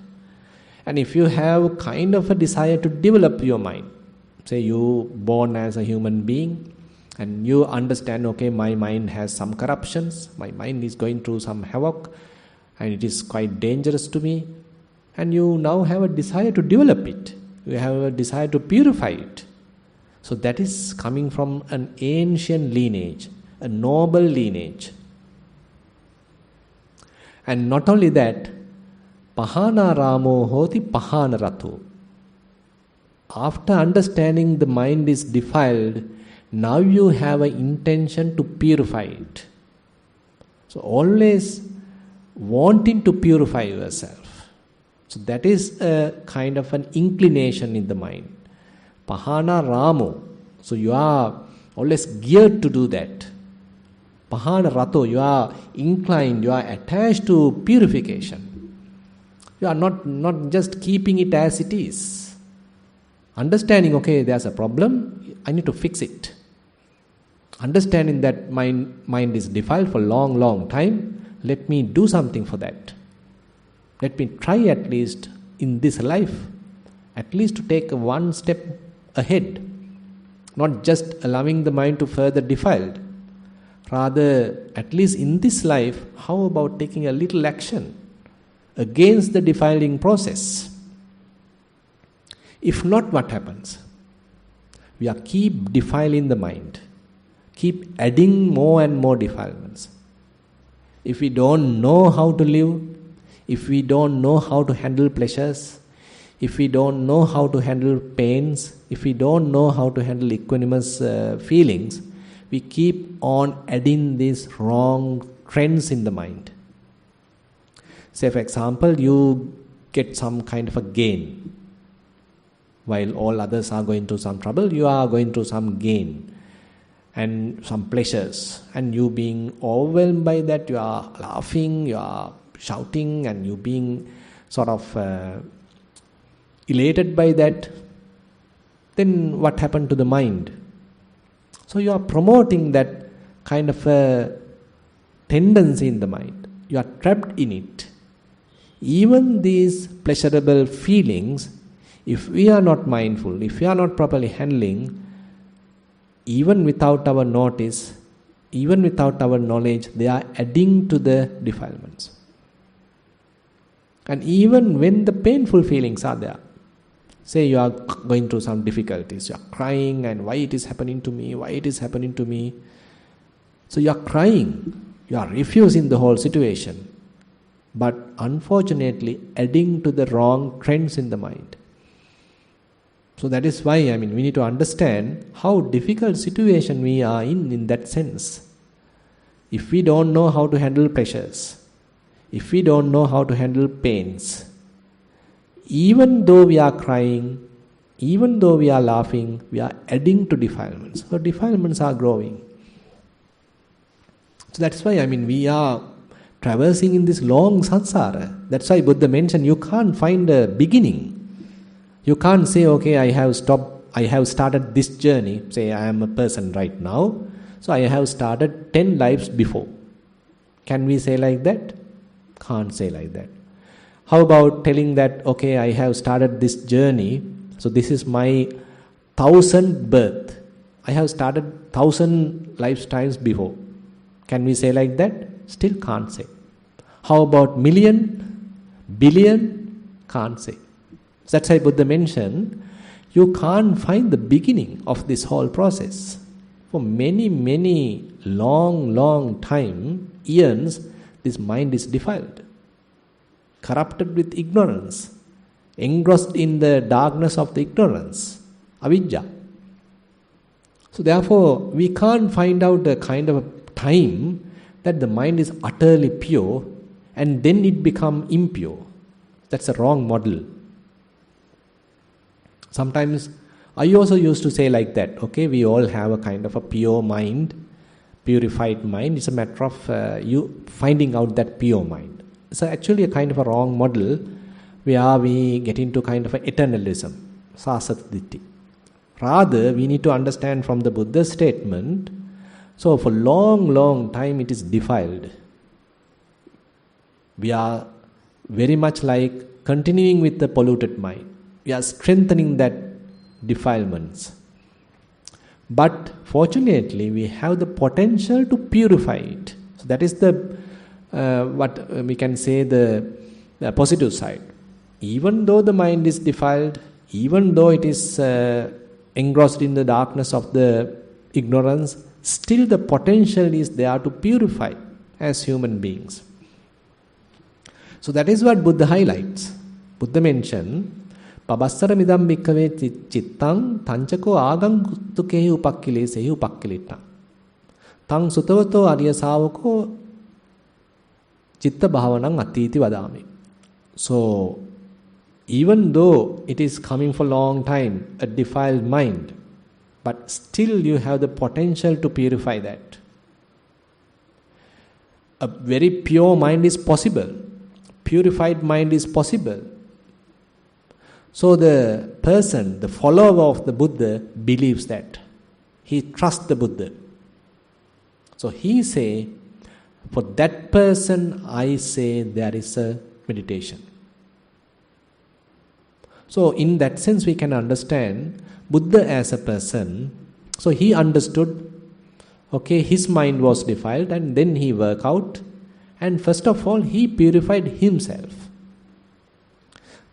And if you have kind of a desire to develop your mind, say you born as a human being, and you understand, okay, my mind has some corruptions, my mind is going through some havoc, and it is quite dangerous to me, and you now have a desire to develop it, you have a desire to purify it. So that is coming from an ancient lineage, a noble lineage. And not only that, Pahana Ramo hoti Pahana Rato. After understanding the mind is defiled, now you have an intention to purify it. So always wanting to purify yourself. So that is a kind of an inclination in the mind. Pahana Ramo. So you are always geared to do that. Pahana Rato, you are inclined, you are attached to purification. You are not just keeping it as it is. Understanding, okay, there's a problem, I need to fix it. Understanding that my mind is defiled for a long time, let me do something for that. Let me try at least in this life, at least to take one step ahead. Not just allowing the mind to further defiled. Rather, at least in this life, how about taking a little action against the defiling process? If not, what happens? We are keep defiling the mind, keep adding more and more defilements. If we don't know how to live, if we don't know how to handle pleasures, if we don't know how to handle pains, if we don't know how to handle equanimous feelings, we keep on adding these wrong trends in the mind. Say, for example, you get some kind of a gain. While all others are going through some trouble, you are going through some gain and some pleasures. And you being overwhelmed by that, you are laughing, you are shouting, and you being sort of elated by that, then what happened to the mind? So you are promoting that kind of a tendency in the mind. You are trapped in it. Even these pleasurable feelings, if we are not mindful, if we are not properly handling, even without our notice, even without our knowledge, they are adding to the defilements. And even when the painful feelings are there, say you are going through some difficulties, you are crying, and why it is happening to me, why it is happening to me. So you are crying, you are refusing the whole situation, but unfortunately adding to the wrong trends in the mind. So that is why, we need to understand how difficult situation we are in that sense. If we don't know how to handle pressures, if we don't know how to handle pains, even though we are crying, even though we are laughing, we are adding to defilements. So defilements are growing. So that's why, we are traversing in this long samsara. That's why Buddha mentioned you can't find a beginning. You can't say, okay, I have started this journey. Say I am a person right now, so I have started 10 lives before. Can we say like that? Can't say like that. How about telling that, okay, I have started this journey, so this is my 1000th birth. I have started 1000 lifetimes before. Can we say like that? Still can't say. How about million, billion? Can't say. That's why Buddha mentioned, you can't find the beginning of this whole process. For many, many long time, eons, this mind is defiled, corrupted with ignorance, engrossed in the darkness of the ignorance, avidya. So therefore, we can't find out a kind of a time that the mind is utterly pure and then it become impure. That's a wrong model. Sometimes I also used to say like that, okay, we all have a kind of a pure mind, purified mind. It's a matter of you finding out that pure mind. It's actually a kind of a wrong model where we get into kind of a eternalism, sasatditi. Rather, we need to understand from the Buddha's statement, so for long time it is defiled. We are very much like continuing with the polluted mind. We are strengthening that defilements. But fortunately, we have the potential to purify it. So that is the what we can say the positive side. Even though the mind is defiled, even though it is engrossed in the darkness of the ignorance, still the potential is there to purify as human beings. So that is what Buddha highlights. Buddha mentioned, Pabassara midam bhikkave cittang tanchako agam tukehi upakkilesehi upakkilita. Tang sutavato arya savako citta bhavanang atiti vadami. So, even though it is coming for a long time, a defiled mind, but still you have the potential to purify that. A very pure mind is possible. Purified mind is possible. So the person, the follower of the Buddha, believes that. He trusts the Buddha. So he say, for that person, I say there is a meditation. So in that sense, we can understand Buddha as a person. So he understood, okay, his mind was defiled and then he worked out. And first of all, he purified himself.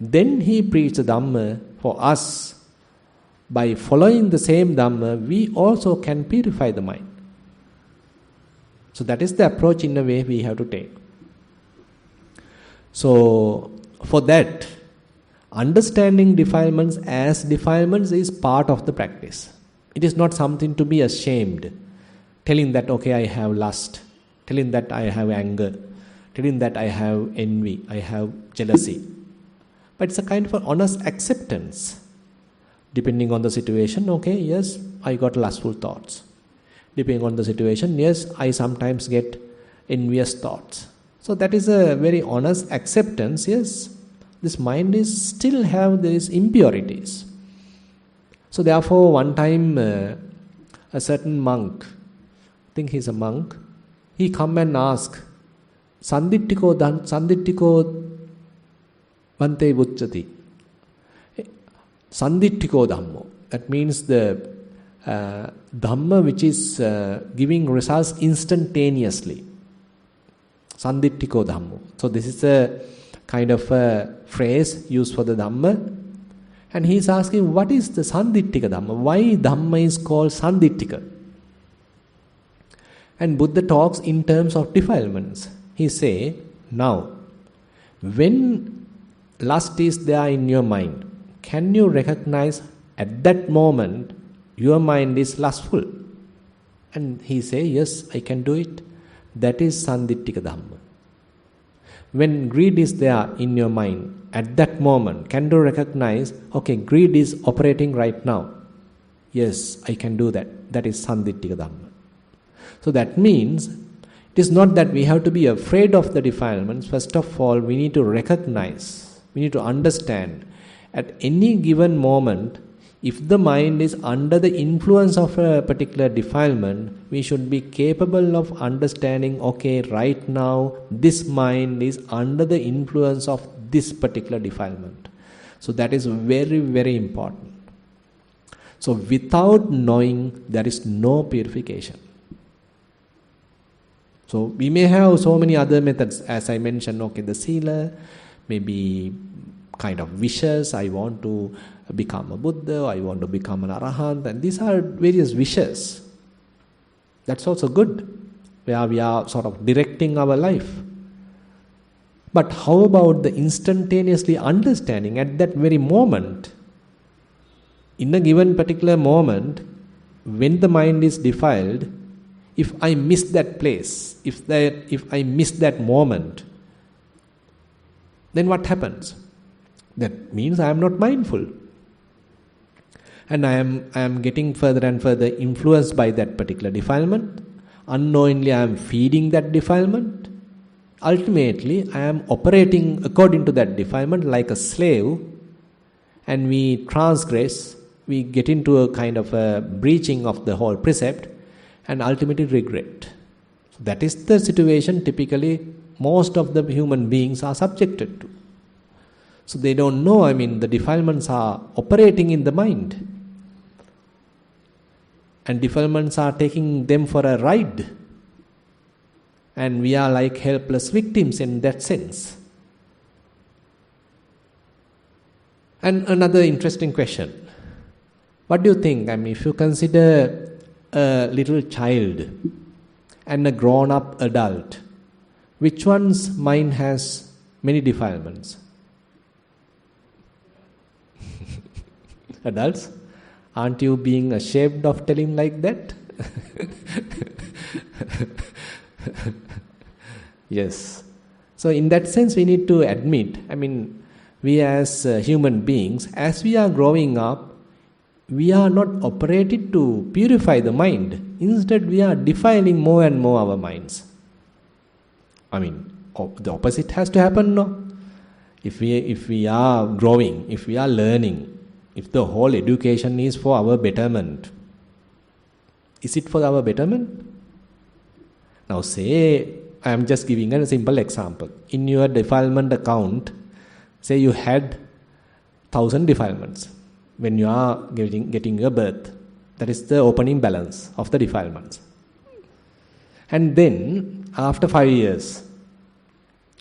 Then he preached the Dhamma for us. By following the same Dhamma, we also can purify the mind. So that is the approach in a way we have to take. So for that, understanding defilements as defilements is part of the practice. It is not something to be ashamed. Telling that, okay, I have lust. Telling that I have anger. Telling that I have envy. I have jealousy. But it's a kind of an honest acceptance. Depending on the situation, okay, yes, I got lustful thoughts. Depending on the situation, yes, I sometimes get envious thoughts. So that is a very honest acceptance, yes. this mind is still have these impurities. So therefore, one time a certain monk, I think he's a monk, he come and ask, Sandittiko Vante Vucchati. Sandittiko Dhammo. That means the Dhamma which is giving results instantaneously. Sandittiko Dhammo. So this is a kind of a phrase used for the Dhamma. And he is asking, what is the Sandittika Dhamma? Why Dhamma is called Sandittika? And Buddha talks in terms of defilements. He say, now, when lust is there in your mind, can you recognize at that moment your mind is lustful? And he say, yes, I can do it. That is Sandittika Dhamma. When greed is there in your mind, at that moment, can you recognize, okay, greed is operating right now. Yes, I can do that. That is Sandittika Dhamma. So that means, it is not that we have to be afraid of the defilements. First of all, we need to recognize, we need to understand, at any given moment, if the mind is under the influence of a particular defilement, we should be capable of understanding, okay, right now, this mind is under the influence of this particular defilement. So that is very, very important. So without knowing, there is no purification. So we may have so many other methods, as I mentioned, okay, the sila, maybe kind of wishes, I want to become a Buddha, I want to become an Arahant, and these are various wishes. That's also good, where we are sort of directing our life. But how about the instantaneously understanding at that very moment, in a given particular moment, when the mind is defiled, if I miss that place, if I miss that moment, then what happens? That means I am not mindful. And I am getting further and further influenced by that particular defilement. Unknowingly I am feeding that defilement. Ultimately I am operating according to that defilement like a slave, and we transgress, we get into a kind of a breaching of the whole precept, and ultimately regret. So that is the situation typically most of the human beings are subjected to. So they don't know, the defilements are operating in the mind. And defilements are taking them for a ride. And we are like helpless victims in that sense. And another interesting question. What do you think? If you consider a little child and a grown-up adult, which one's mind has many defilements? Adults? Aren't you being ashamed of telling like that? Yes. So in that sense we need to admit, we as human beings, as we are growing up, we are not operated to purify the mind. Instead we are defiling more and more our minds. The opposite has to happen, no? If we are growing, if we are learning, if the whole education is for our betterment, is it for our betterment? Now say, I am just giving a simple example. In your defilement account, say you had 1,000 defilements when you are getting your birth. That is the opening balance of the defilements. And then, after 5 years,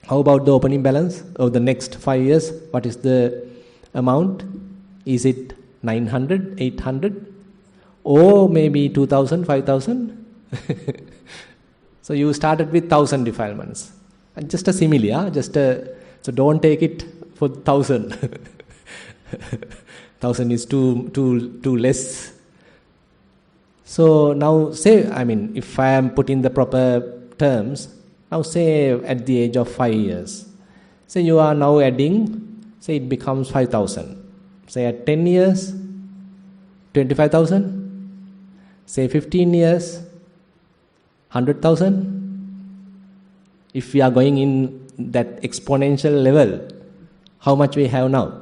how about the opening balance of the next 5 years? What is the amount? Is it 900, 800? Or maybe 2,000, 5,000? So you started with 1,000 defilements. And just a simile, so don't take it for 1,000. 1,000 is too less. So now say, if I am put in the proper terms, now say at the age of 5 years, say you are now adding, say it becomes 5,000. Say at 10 years, 25,000. Say 15 years, 100,000. If we are going in that exponential level, how much we have now.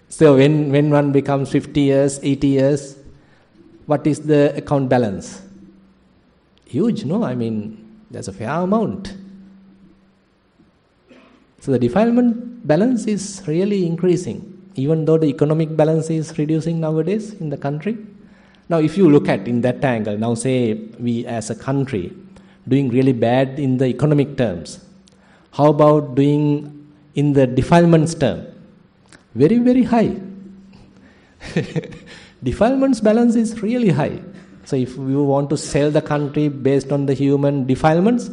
So when one becomes 50 years, 80 years, what is the account balance? Huge, no? I mean, there's a fair amount. So the defilement balance is really increasing, even though the economic balance is reducing nowadays in the country. Now if you look at in that angle, now say we as a country doing really bad in the economic terms. How about doing in the defilements term? Very, very high. Defilements balance is really high. So if you want to sell the country based on the human defilements,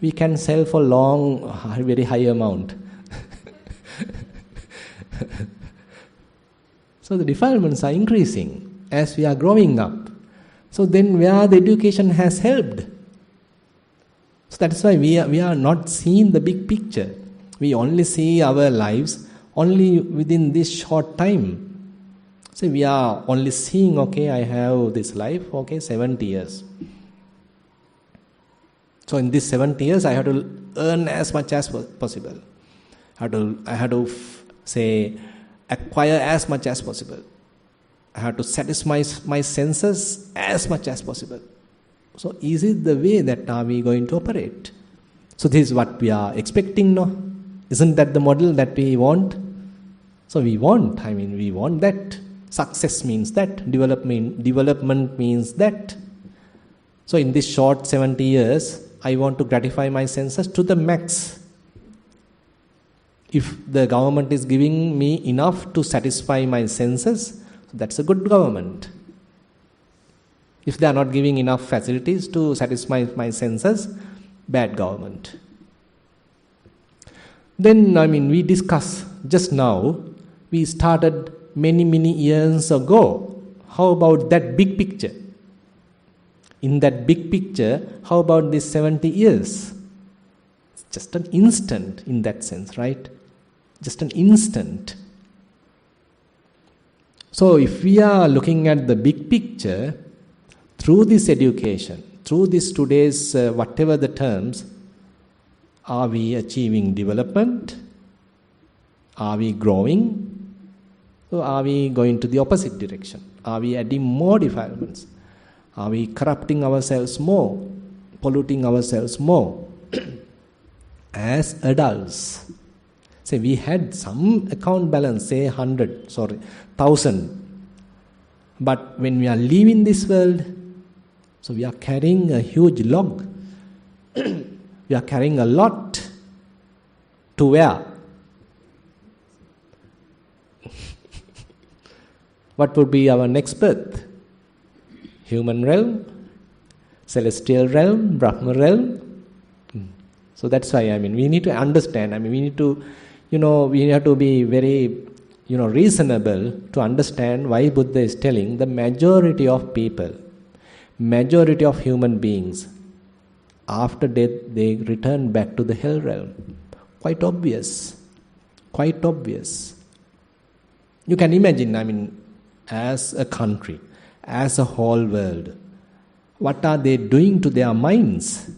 we can sell for long, very high amount. So the defilements are increasing as we are growing up. So then where the education has helped? So that's why we are not seeing the big picture. We only see our lives only within this short time. So we are only seeing, okay, I have this life, okay, 70 years. So in these 70 years, I have to earn as much as possible. I have to say, acquire as much as possible. I have to satisfy my senses as much as possible. So is it the way that are we going to operate? So this is what we are expecting, no? Isn't that the model that we want? So we want that. Success means that. Development means that. So in this short 70 years, I want to gratify my senses to the max. If the government is giving me enough to satisfy my senses, that's a good government. If they are not giving enough facilities to satisfy my senses, bad government. Then, we discuss just now, we started many years ago. How about that big picture? In that big picture, how about this 70 years? It's just an instant in that sense, right? Just an instant. So if we are looking at the big picture, through this education, through this today's whatever the terms, are we achieving development? Are we growing? Or are we going to the opposite direction? Are we adding more defilements? Are we corrupting ourselves more? Polluting ourselves more? As adults, say we had some account balance, say 1,000. But when we are leaving this world, so we are carrying a huge log. We are carrying a lot to where? What would be our next birth? Human realm, celestial realm, Brahma realm. So that's why, we need to understand, we need to, we have to be very, reasonable to understand why Buddha is telling the majority of people, majority of human beings, after death, they return back to the hell realm. Quite obvious. Quite obvious. You can imagine, as a country, as a whole world, what are they doing to their minds?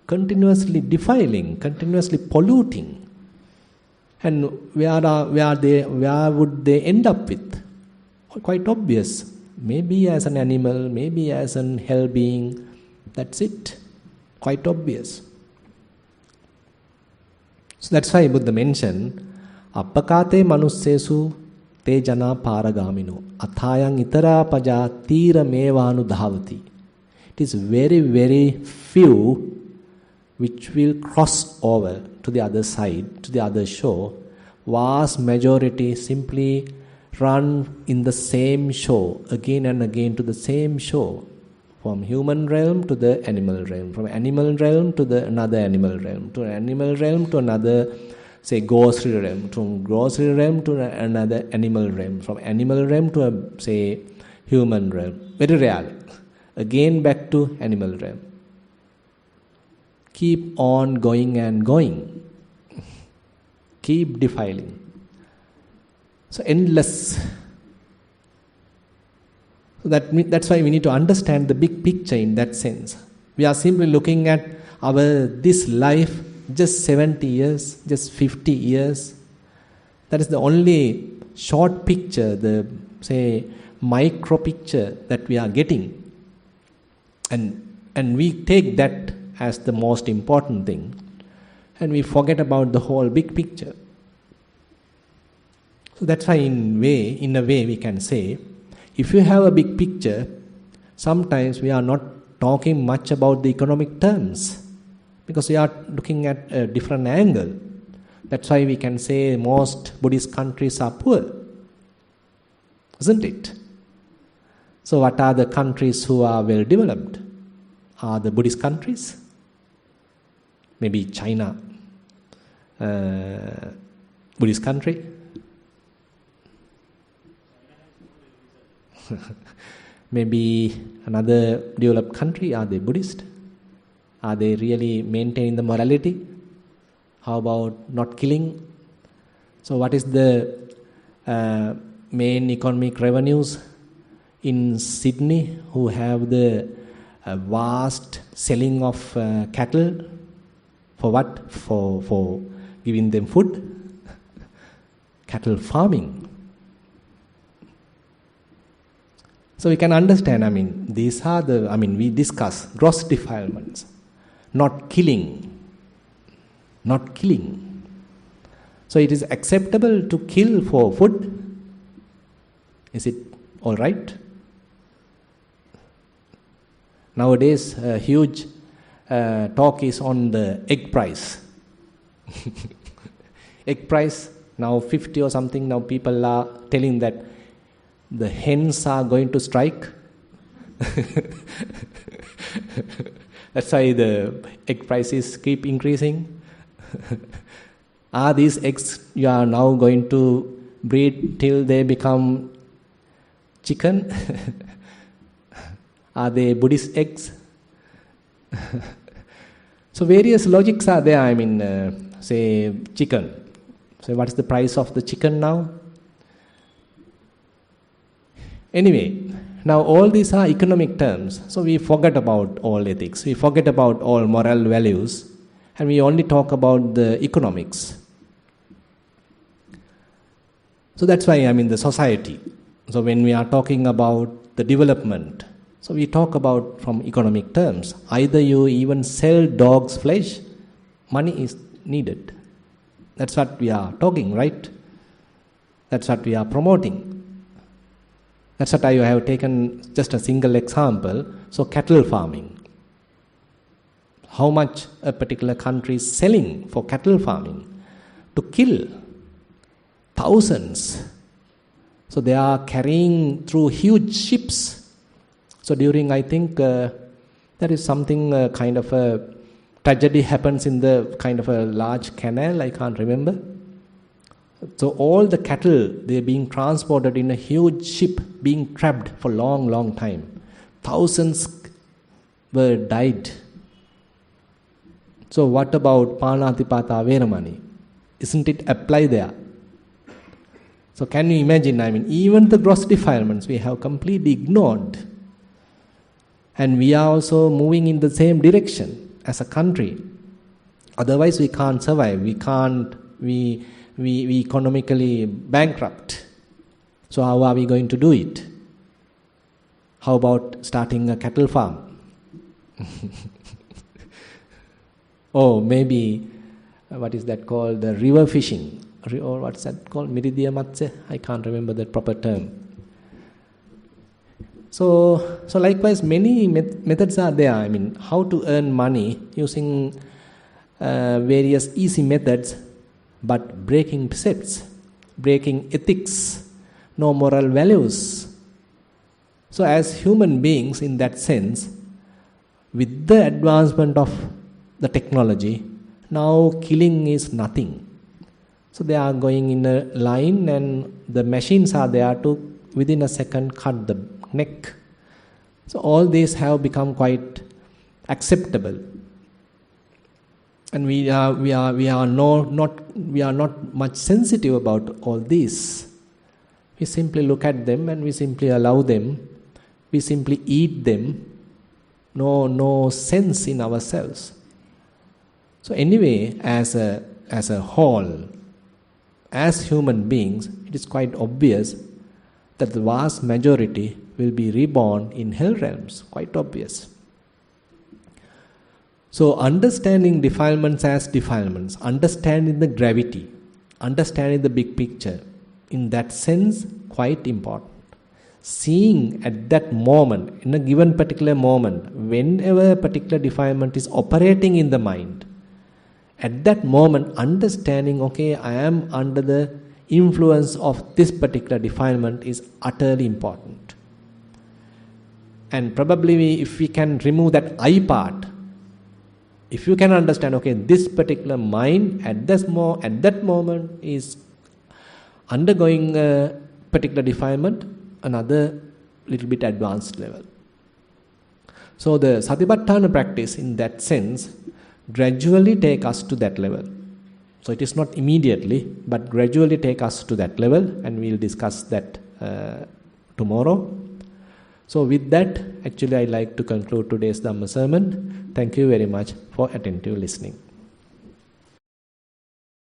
Continuously defiling, continuously polluting. And where would they end up with? Quite obvious. Maybe as an animal, maybe as an hell being. That's it. Quite obvious. So that's why Buddha mentioned, Appakate manussesu te jana paragamino athayang itara paja tira mevanu dhavati. It is very, very few which will cross over to the other side, to the other shore. Vast majority simply run in the same shore, again and again to the same shore. From human realm to the animal realm, from animal realm to the another animal realm, to animal realm to another, say, grocery realm, from grocery realm to another animal realm, from animal realm to, say, human realm. Very rare. Again back to animal realm. Keep on going and going. Keep defiling. So endless. So that's why we need to understand the big picture in that sense. We are simply looking at this life, just 70 years, just 50 years. That is the only short picture, the say micro picture that we are getting. And we take that as the most important thing. And we forget about the whole big picture. So that's why in a way we can say, if you have a big picture, sometimes we are not talking much about the economic terms, because we are looking at a different angle. That's why we can say most Buddhist countries are poor, isn't it? So what are the countries who are well developed? Are the Buddhist countries? Maybe China, Buddhist country. Maybe another developed country, are they Buddhist? Are they really maintaining the morality? How about not killing? So what is the main economic revenues in Sydney, who have the vast selling of cattle? For what? For giving them food? Cattle farming. So we can understand, these are we discuss gross defilements, not killing. Not killing. So it is acceptable to kill for food? Is it all right? Nowadays, a huge talk is on the egg price. Egg price, now 50 or something, now people are telling that the hens are going to strike. That's why the egg prices keep increasing. Are these eggs you are now going to breed till they become chicken? Are they Buddhist eggs? So various logics are there. Say chicken. So what is the price of the chicken now? Anyway, now all these are economic terms. So we forget about all ethics. We forget about all moral values. And we only talk about the economics. So that's why the society. So when we are talking about the development, so we talk about from economic terms. Either you even sell dog's flesh, money is needed. That's what we are talking, right? That's what we are promoting. That's what I have taken just a single example. So cattle farming. How much a particular country is selling for cattle farming? To kill thousands. So they are carrying through huge ships. So during, I think, there is something kind of a tragedy happens in the kind of a large canal, I can't remember. So all the cattle, they are being transported in a huge ship, being trapped for long, long time. Thousands were died. So what about Panatipata Veramani? Isn't it applied there? So can you imagine, even the gross defilements we have completely ignored. And we are also moving in the same direction as a country. Otherwise we can't survive. We economically bankrupt. So how are we going to do it? How about starting a cattle farm? Or maybe, what is that called? The river fishing. Or what's that called? Miridiya Matsya? I can't remember the proper term. So likewise, many methods are there. How to earn money using various easy methods, but breaking precepts, breaking ethics, no moral values. So as human beings, in that sense, with the advancement of the technology, now killing is nothing. So they are going in a line and the machines are there to, within a second, cut the neck. So all these have become quite acceptable. And we are not much sensitive about all this. We simply look at them and we simply allow them. We simply eat them. No sense in ourselves. So anyway, as a whole, as human beings, it is quite obvious that the vast majority will be reborn in hell realms. Quite obvious. So understanding defilements as defilements, understanding the gravity, understanding the big picture, in that sense, quite important. Seeing at that moment, in a given particular moment, whenever a particular defilement is operating in the mind, at that moment, understanding, okay, I am under the influence of this particular defilement is utterly important. And probably if we can remove that I part, if you can understand, okay, this particular mind at that moment is undergoing a particular defilement, another little bit advanced level. So the Satipatthana practice in that sense gradually take us to that level. So it is not immediately, but gradually take us to that level, and we will discuss that tomorrow. So with that, actually I like to conclude today's Dhamma sermon. Thank you very much for attentive listening.